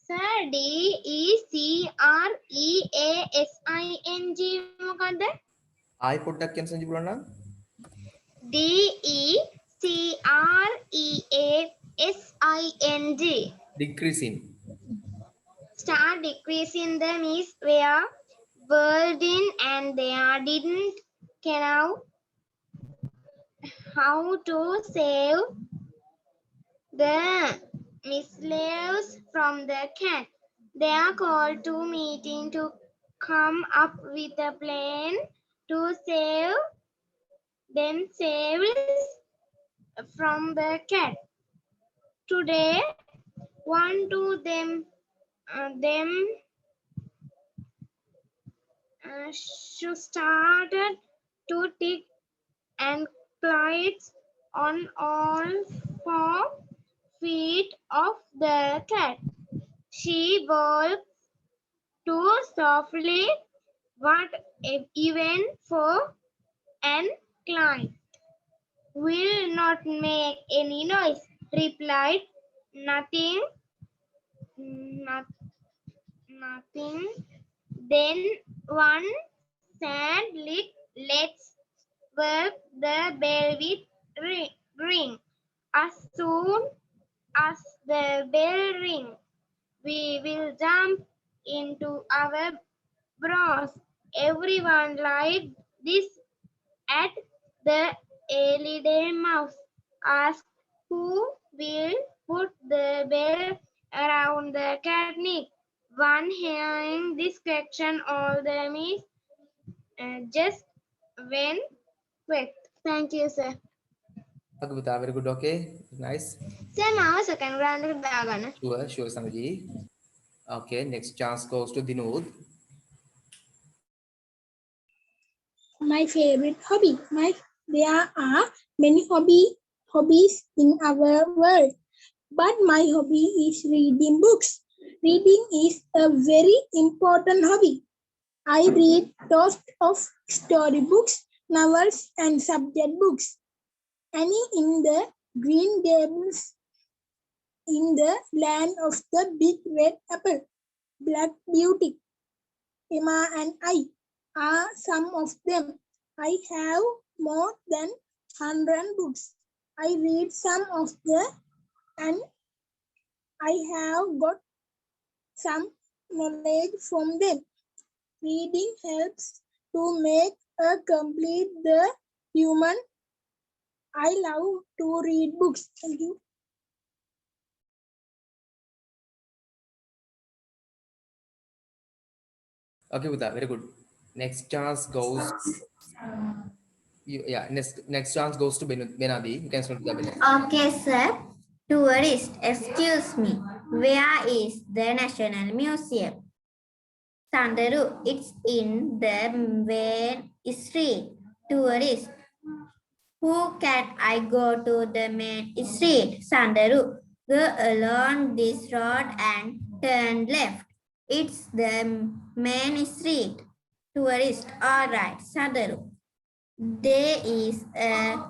Sir, DECREASING මොකද්ද? I put that can Sanji Purana. DECREASING. Decreasing. Start decreasing them is where world in and they didn't know how to save the missiles from the cat. They are called to meeting to come up with a plan to save themselves from the cat. Today, one to them started to tick and glides on all 4 feet of the cat. She walked too softly, what even for an client will not make any noise, replied nothing. Then one said, let's work the bell with ring. As soon as the bell ring, we will jump into our bros. Everyone liked this. At the Elide mouse asked who will put the bell around the cat neck. One hearing this question, all the mice just went quiet. Thank you, sir. Okay, Puta, very good. Okay, nice. Sir, now second round එකට දාගන්න. Sure, Sanuji. Okay, next chance goes to Dinud. My favorite hobby. There are many hobbies in our world, but my hobby is reading books. Reading is a very important hobby. I read lots of storybooks, novels, and subject books. Annie in the Green Gables, In the Land of the Big Red Apple, Black Beauty, Emma and I are some of them. I have more than 100 books. I read some of them and I have got some knowledge from them. Reading helps to make a complete the human. I love to read books. Thank you. Okay, Puta, very good. Next chance goes. Next chance goes to Benadi. You can start with the Benadi. Okay, sir. Tourist, excuse me. Where is the National Museum? Sandaru, it's in the main street. Tourist, Who can I go to the main street? Sandaru. Go along this road and turn left. It's the main street. Tourist. All right, Sandaru. There is a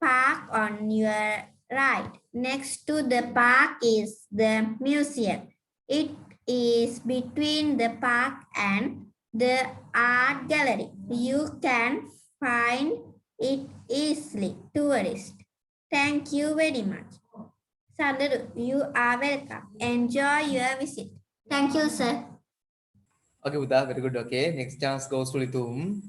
park on your right. Next to the park is the museum. It is between the park and the art gallery. You can find it easily. Tourist. Thank you very much. Sandaru, you are welcome. Enjoy your visit. Thank you, sir. Okay, Buddha, very good. Okay, next chance goes to Litum.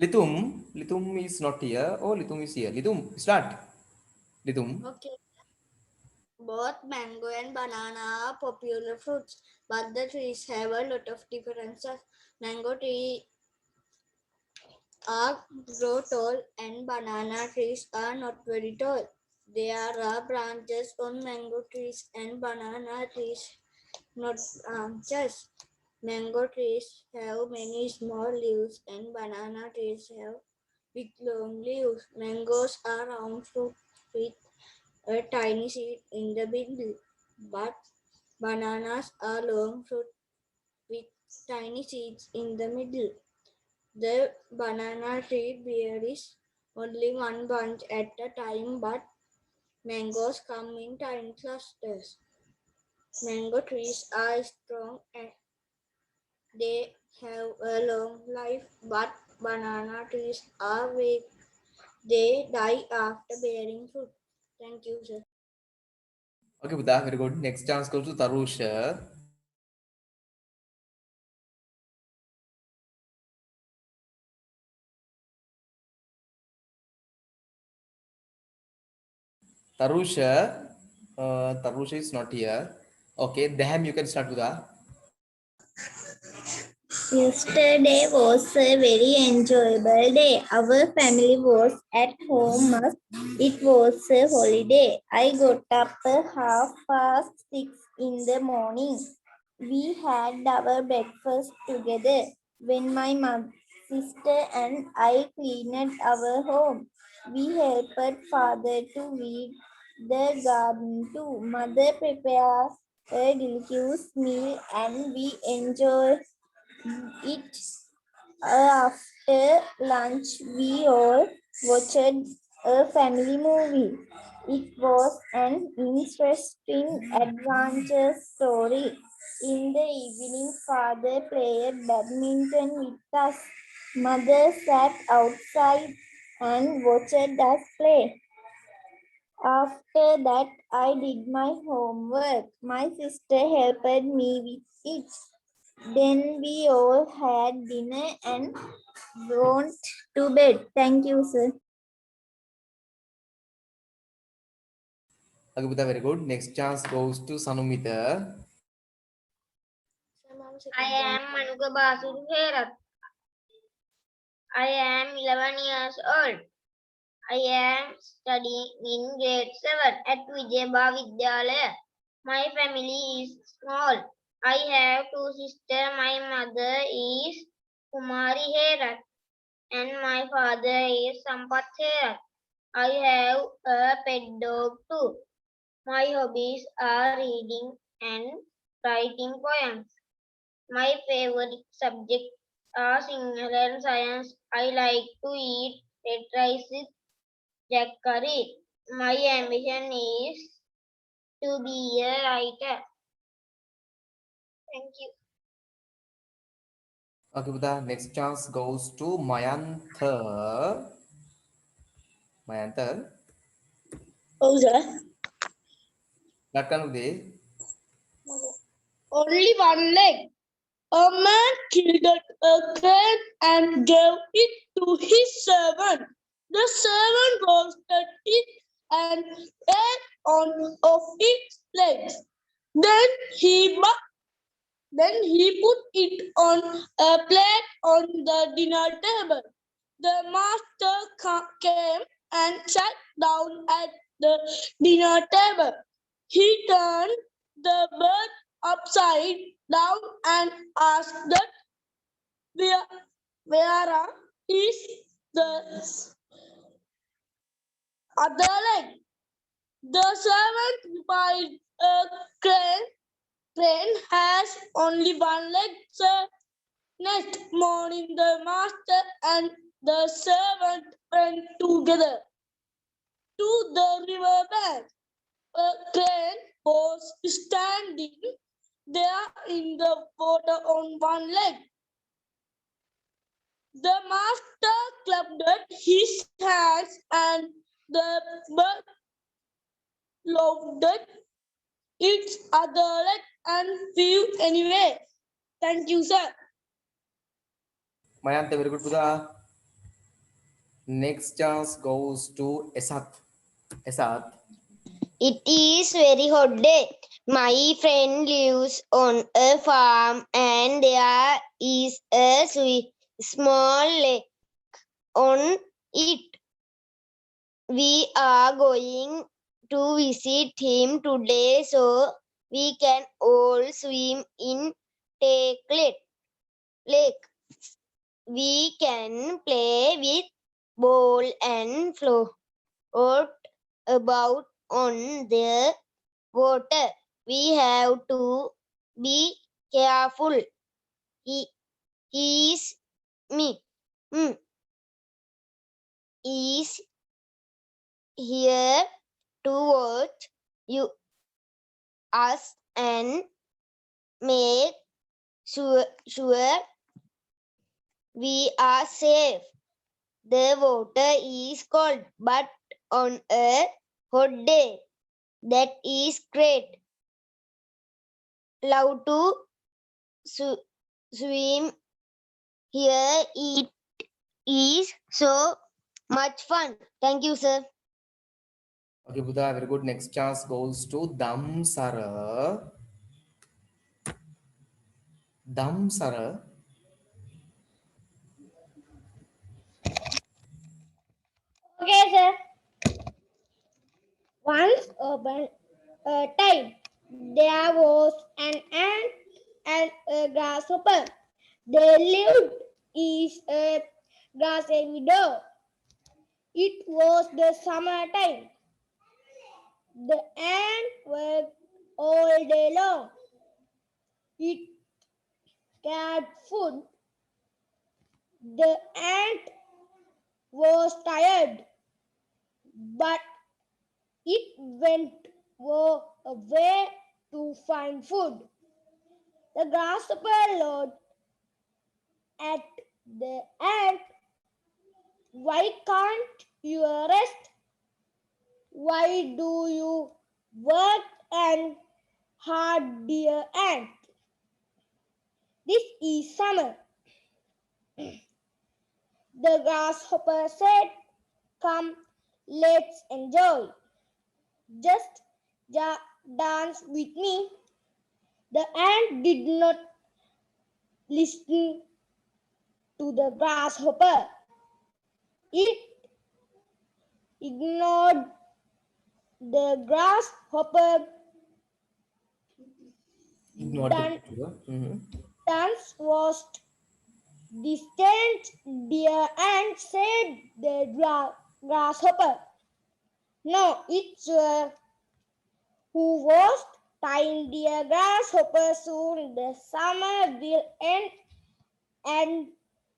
Litum is not here. Oh, Litum is here. Litum, start. Litum. Okay. Both mango and banana are popular fruits, but the trees have a lot of differences. Mango tree are grow tall and banana trees are not very tall. There are branches on mango trees and banana trees not branches. Mango trees have many small leaves and banana trees have big long leaves. Mangoes are round fruit with a tiny seed in the middle, but bananas are long fruit with tiny seeds in the middle. The banana tree bears only one bunch at a time, but mangoes come in tiny clusters. Mango trees are strong and they have a long life, but banana trees are weak. They die after bearing fruit. Thank you, sir. Okay, Buddha, very good. Next chance goes to Tarusha. Tarusha is not here. Okay, Daham, you can start, Buddha. Yesterday was a very enjoyable day. Our family was at home. It was a holiday. I got up at 6:30 in the morning. We had our breakfast together. When my sister and I cleaned our home, we helped father to weed the garden too. Mother prepared a delicious meal and we enjoyed it. After lunch, we all watched a family movie. It was an interesting adventure story. In the evening, father played badminton with us. Mother sat outside and watched us play. After that, I did my homework. My sister helped me with it. Then we all had dinner and went to bed. Thank you, sir. Okay, Buddha, very good. Next chance goes to Sanumita. I am Manuka Basu Herat. I am 11 years old. I am studying in grade 7 at Vijayabha Vidyalaya. My family is small. I have two sisters. My mother is Kumari Herat and my father is Sampath Herat. I have a pet dog too. My hobbies are reading and writing poems. My favorite subjects are Sinhala and science. I like to eat red rice with jack curry. My ambition is to be a writer. Thank you. Okay, Buddha, next chance goes to Mayantha. Mayantha, Oh, sir. that kind of day. Only one leg. A man killed a cat and gave it to his servant. The servant roasted it and ate on of its legs. Then he Then he put it on a plate on the dinner table. The master came and sat down at the dinner table. He turned the bird upside down and asked that where is the other leg? The servant replied, a crane has only one leg, sir. Next morning, the master and the servant went together to the river bank. A crane was standing there in the water on one leg. The master clapped his hands and the bird loaded its other leg and flew anyway. Thank you, sir. Mayanta, very good, Buddha. Next chance goes to Esat. Esat. It is very hot day. My friend lives on a farm and there is a small lake on it. We are going to visit him today so we can all swim in Take Lake. We can play with ball and float about on the water. We have to be careful. He is me. Is here to watch you us and make sure we are safe. The water is cold, but on a hot day, that is great. Love to swim here. It is so much fun. Thank you, sir. Okay, Buddha, very good. Next chance goes to Damsara. Damsara. Okay, sir. Once upon a time, there was an ant and a grasshopper. They lived in a grassy meadow. It was the summertime. The ant worked all day long. It gathered food. The ant was tired, but it went away to find food. The grasshopper looked at the ant. Why can't you rest? Why do you work and hard, dear ant? This is summer. The grasshopper said, come, let's enjoy. Just dance with me. The ant did not listen to the grasshopper. It ignored the grasshopper. Ignore the Dance was distant, dear ant, said the grasshopper. No, it's who was time, dear grasshopper. Soon the summer will end and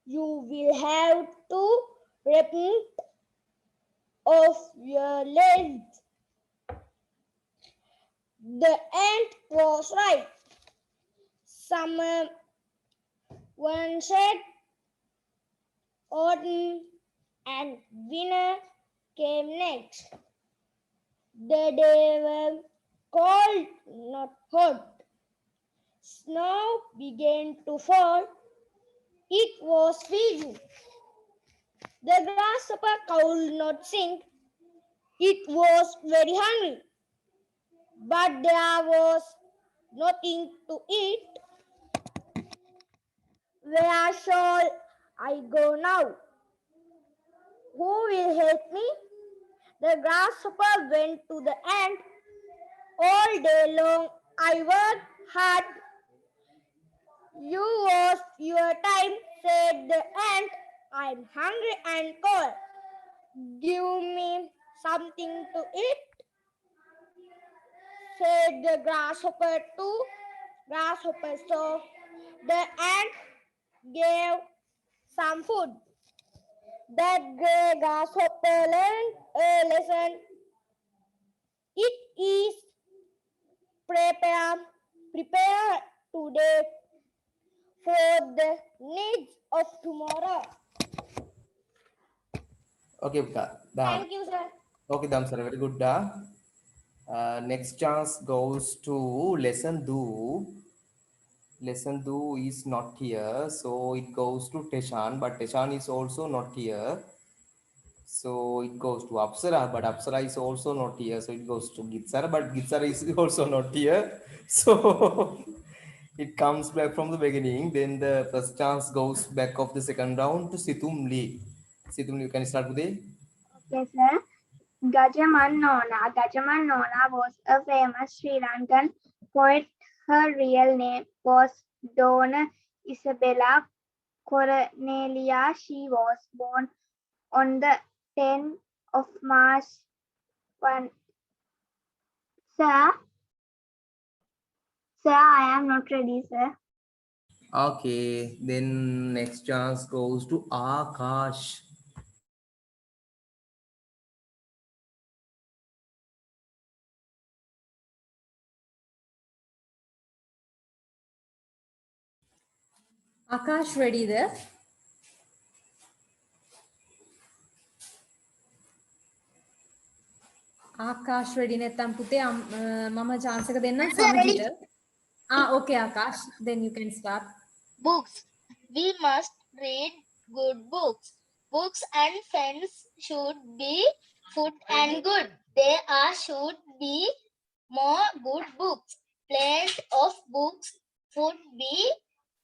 you will have to repent of your length. The ant was right. Summer one said, autumn and winter came next. The days were cold, not hot. Snow began to fall. It was freezing. The grasshopper could not sing. It was very hungry. But there was nothing to eat. Where shall I go now? Who will help me? The grasshopper went to the ant. All day long I worked hard. You waste your time, said the ant. I'm hungry and cold. Give me something to eat, said the grasshopper too. Grasshopper saw the ant gave some food. That the grasshopper learned a lesson. It is prepare today for the needs of tomorrow. Okay, done. Thank you, sir. Okay, done, sir. Very good. Next chance goes to lesson do. Lesson do is not here, so it goes to Teshan, but Teshan is also not here. So it goes to Apsara, but Apsara is also not here. So it goes to Gitsara, but Gitsara is also not here. So it comes back from the beginning. Then the first chance goes back of the second round to Situm Lee. Situm, you can start with it. Okay, sir. Gajaman Nona. Gajaman Nona was a famous Sri Lankan poet. Her real name was Donna Isabella Cornelia. She was born on the 10th of March. Sir, I am not ready, sir. Okay, then next chance goes to Akash. Akash, ready there? Akash, ready නැත්තම් පුතේ මම chance එක දෙන්නම් සනුජිට. Okay, Akash, then you can start. Books. We must read good books. Books and friends should be food and good. There should be more good books. Plenty of books should be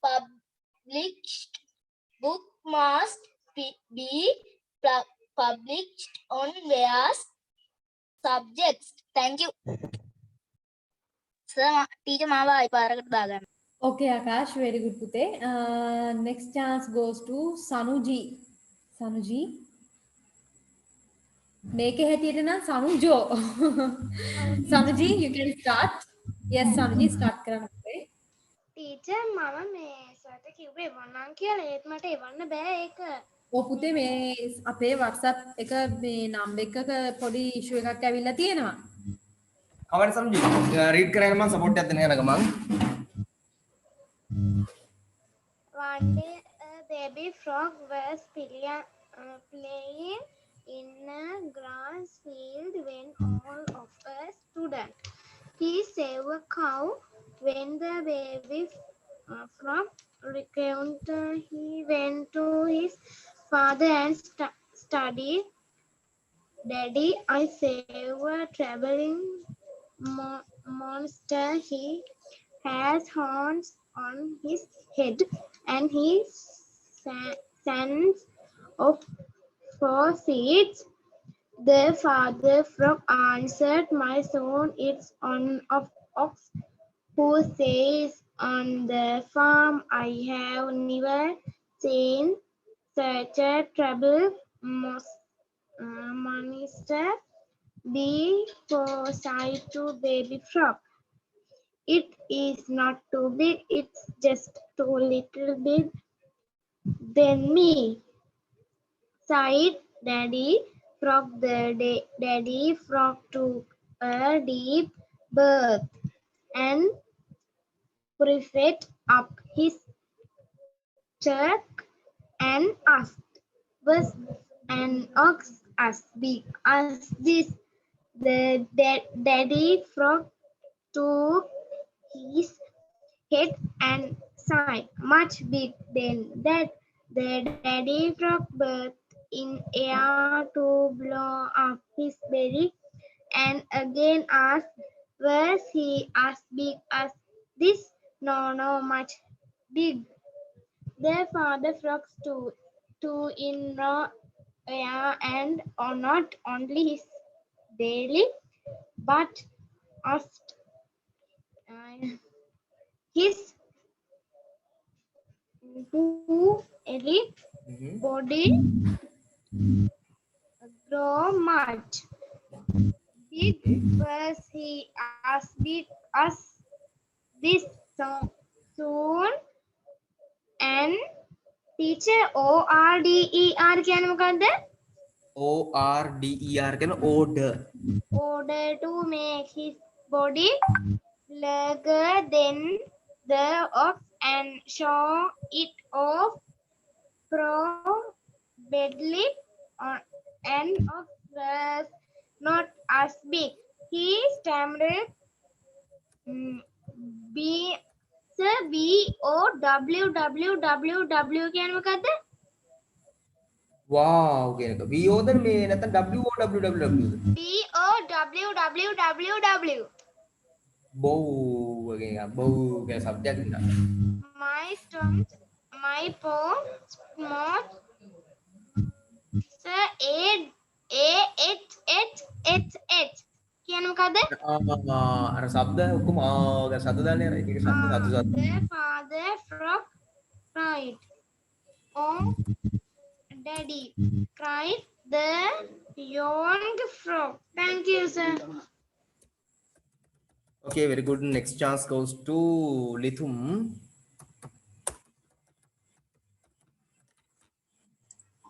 published. Book must be published on various subjects. Thank you. Sir, teacher මාව පාරකට දාගන්න. Okay, Akash, very good පුතේ. Next chance goes to Sanuji. Sanuji. මේකේ හැටියට නම් Sanujo. Sanuji, you can start. Yes, Sanuji, start කරන්න පුතේ. Teacher මම මේ සර්ට කිව්වේ එවන්නම් කියලා ඒත් මට එවන්න බෑ ඒක. පුතේ මේ අපේ WhatsApp එක මේ නම් එකක පොඩි issue එකක් ඇවිල්ලා තියෙනවා. Kawan Samji, read keren man support ya tene nagamang. One day a baby frog was playing in a grass field when all of us student. He saved a cow. When the baby frog recounted, he went to his father and studied. Daddy, I saved a traveling monster. He has horns on his head and he stands of 4 feet. The father frog answered, my son, it's on of ox who says on the farm. I have never seen such a trouble monster. Be foresight to baby frog. It is not too big, it's just too little bit than me, sighed Daddy Frog. The Daddy Frog took a deep breath and puffed up his chest and asked, was an ox as big as this? The Daddy Frog took his head and sighed, much big than that. The Daddy Frog breathed in air to blow up his belly and again asked, was he as big as this? No, much big. Their father flocks to in raw air and or not only his daily but asked his who elite Mhm. body grow much. Big was he asked us this soon and teacher ORDER කියන මොකද්ද? ORDER කියන order. Order to make his body larger than the ox and show it off probably an ox was not as big. He stammered B sir BOWWWW කියන මොකද්ද? Wow කියන එක. VO ද මේ නැත්නම් WOWWW ද? BOWWWW. bow කියන එක. bow කියන શબ્දයක් නේද? My stomach, my paw, small, sir, A කියන මොකද්ද? අර શબ્ද ඔක්කොම කියන શબ્ද දාන්නේ අර එක එක શબ્ද සතු සතු. The father frog cried. Oh, daddy, cried the young frog. Thank you, sir. Okay, very good. Next chance goes to Lithum.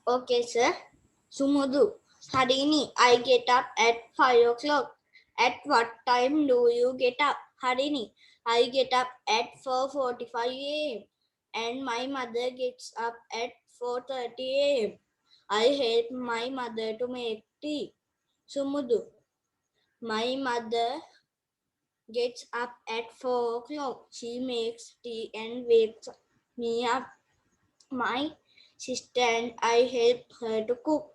Okay, sir. Sumudu. Harini, I get up at 5 o'clock. At what time do you get up? Harini, I get up at 4:45 a.m. and my mother gets up at 4:30 a.m. I help my mother to make tea. Sumudu, my mother gets up at 4 o'clock. She makes tea and wakes me up. My sister and I help her to cook.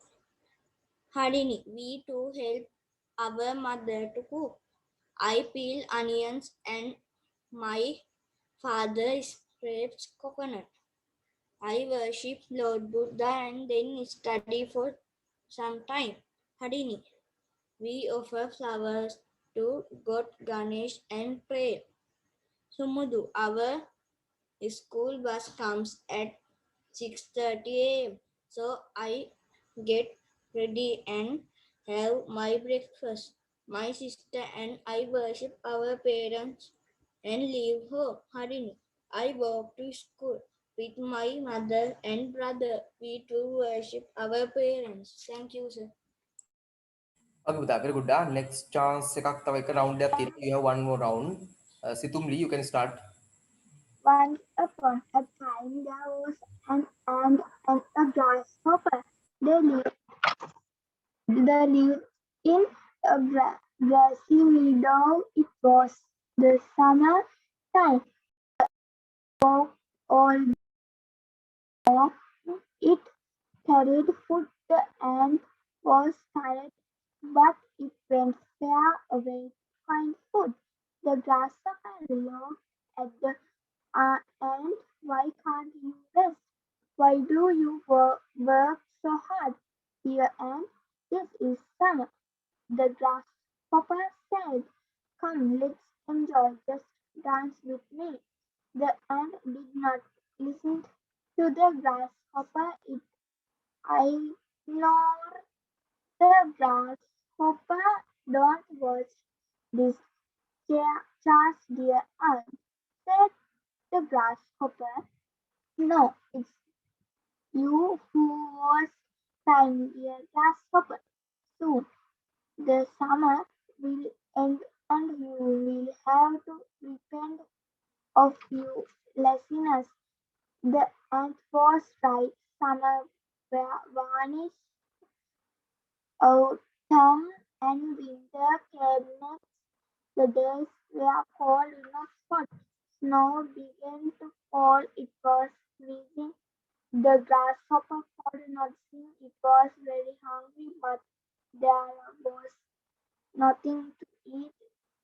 Harini, we too help our mother to cook. I peel onions and my father scrapes coconut. I worship Lord Buddha and then study for some time. Harini, we offer flowers to God Ganesh and pray. Sumudu, our school bus comes at 6:30 a.m. So I get ready and have my breakfast. My sister and I worship our parents and leave home. Harini, I walk to school with my mother and brother. We too worship our parents. Thank you, sir. Okay, පුතා, very good. Next chance එකක් තව එක round එකක් තියෙනවා. You have one more round. Situmli, you can start. Once upon a time, there was an ant and a grasshopper. They lived in a grassy meadow. It was the summer time. Walked all day. It carried food. The ant was tired, but it went far away to find food. The grasshopper looked at the ant. Why can't you rest? Why do you work so hard? Dear ant, this is summer. The grasshopper said, come, let's enjoy. Just dance with me. The ant did not listen to the grasshopper. It ignored the grasshopper. Don't watch this chance, dear ant, said the grasshopper. No, it's you who was time, dear grasshopper. Soon the summer will end and you will have to repent of your laziness. The ant was right. Summer vanished. Autumn and winter came next. The days were cold enough hot. Snow began to fall. It was freezing. The grasshopper could not sing. It was very hungry, but there was nothing to eat.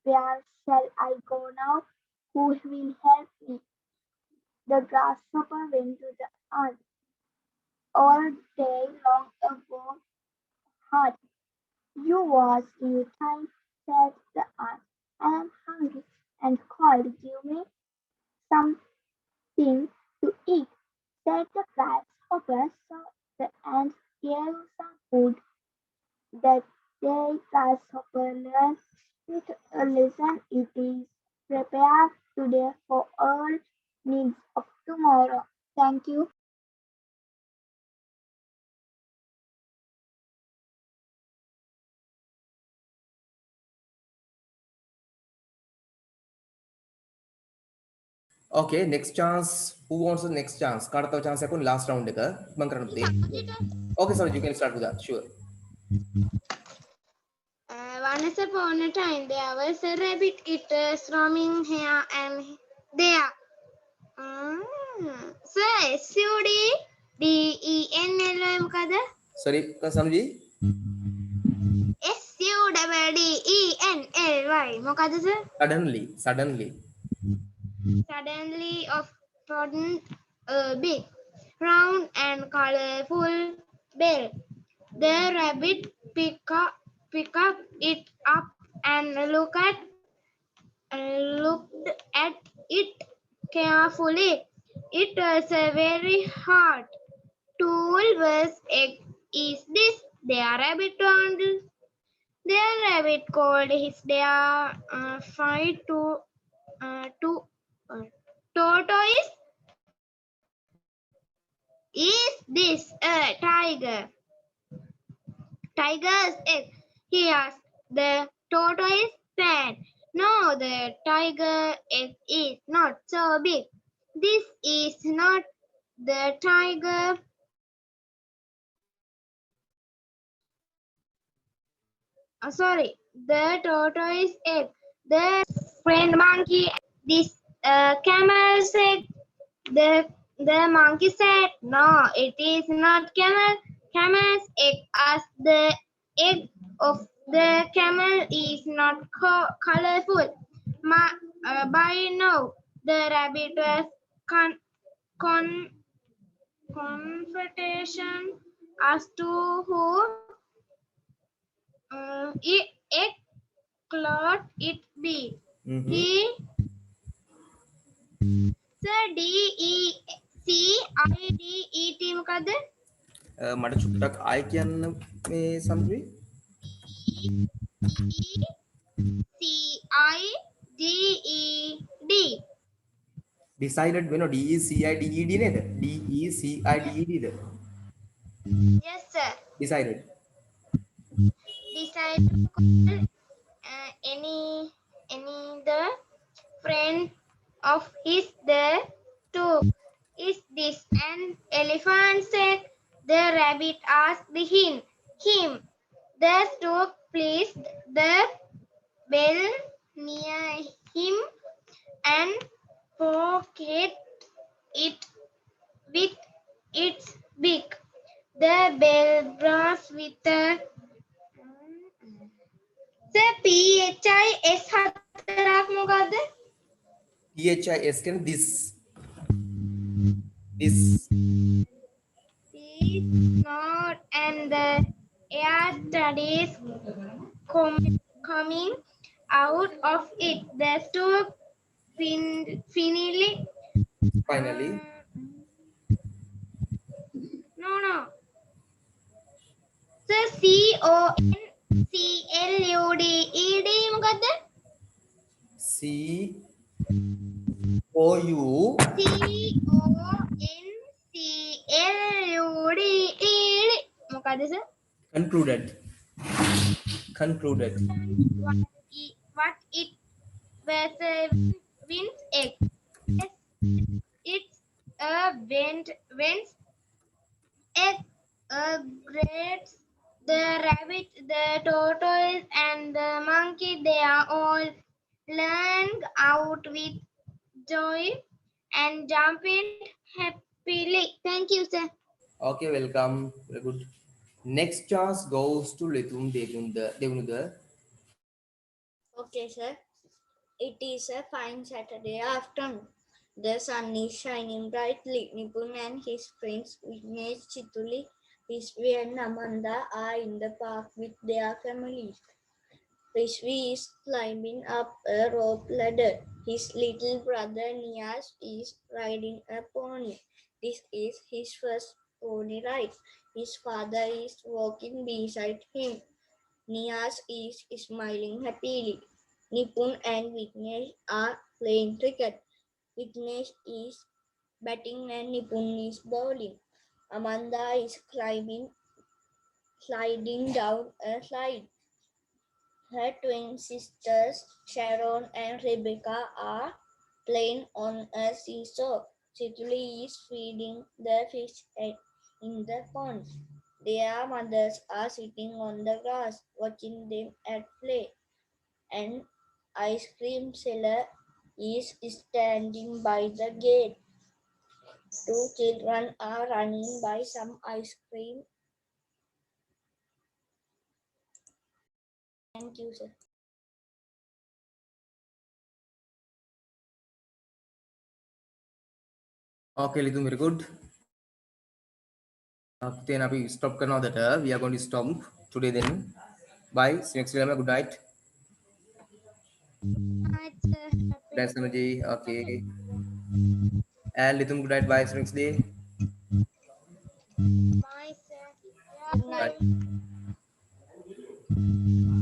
Where shall I go now? Who will help me? The grasshopper went to the ant all day long ago. Hard. You was you time, said the ant. I am hungry and cold. Give me something to eat, said the grasshopper. So the ant gave some food. That day grasshopper learned a lesson. It is prepared today for all needs of tomorrow. Thank you. Okay, next chance. Who wants the next chance? Karta chance ekon last round එක මම කරන්න පුතේ. Okay, sorry, you can start with that. Sure. Once upon a time, there was a rabbit. It was roaming here and there. Sir, SUDDENLY මොකද? Sorry, සනුජී. SUDDENLY මොකද sir? Suddenly. Suddenly of sudden a big, round and colorful bell. The rabbit pick up it up and looked at it carefully. It was a very hard tool. Was egg is this? Their rabbit wondered. Their rabbit called his their fight to tortoise. Is this a tiger's egg? He asked. The tortoise said, no, the tiger egg is not so big. This is not the tiger. Sorry, the tortoise egg. The friend monkey. This camel's egg. The monkey said, no, it is not camel's egg, as the egg of the camel is not colorful. By now, the rabbit was confrontation as to who egg cloth it be. He Sir, DECIDET මොකද්ද? මට චුට්ටක් ආයි කියන්න මේ සනුජී. DECIDED. Decided වෙන DECIDED නේද? DECIDED the? Yes sir. Decided. Any the friend of his the two. Is this an elephant? Said the rabbit. Asked him. The stork placed the bell near him and poked it with its beak. The bell brass with a PHIS හතරක් මොකද්ද? PHIS කියන්නේ this. This. This not and the air studies coming out of it. The stork finally. No. So CONCLUDED මොකද්ද? CONCLUDED මොකද්ද sir? Concluded. What it was a wind's egg. Yes, it's a wind's egg. Grapes, the rabbit, the tortoise, and the monkey, they are all learned out with joy and jumping happily. Thank you, sir. Okay, welcome. Very good. Next chance goes to Litum Devunuda. Okay, sir. It is a fine Saturday afternoon. The sun is shining brightly. Nipun and his friends, Vignesh, Chituli, Rishvi and Amanda are in the park with their families. Rishvi is climbing up a rope ladder. His little brother Nias is riding a pony. This is his first pony ride. His father is walking beside him. Nias is smiling happily. Nipun and Vignesh are playing cricket. Vignesh is batting and Nipun is bowling. Amanda is sliding down a slide. Her twin sisters Sharon and Rebecca are playing on a seesaw. Chituli is feeding the fish in the pond. Their mothers are sitting on the grass watching them at play. An ice cream seller is standing by the gate. Two children are running by some ice cream. Thank you, sir. Okay, Lidum, very good. Then we stop that we are going to stop today then. Bye. See you next time. Good night. Good night, Samaji. Okay. And Lidum, good night. Bye. See you next day. Good night. Bye.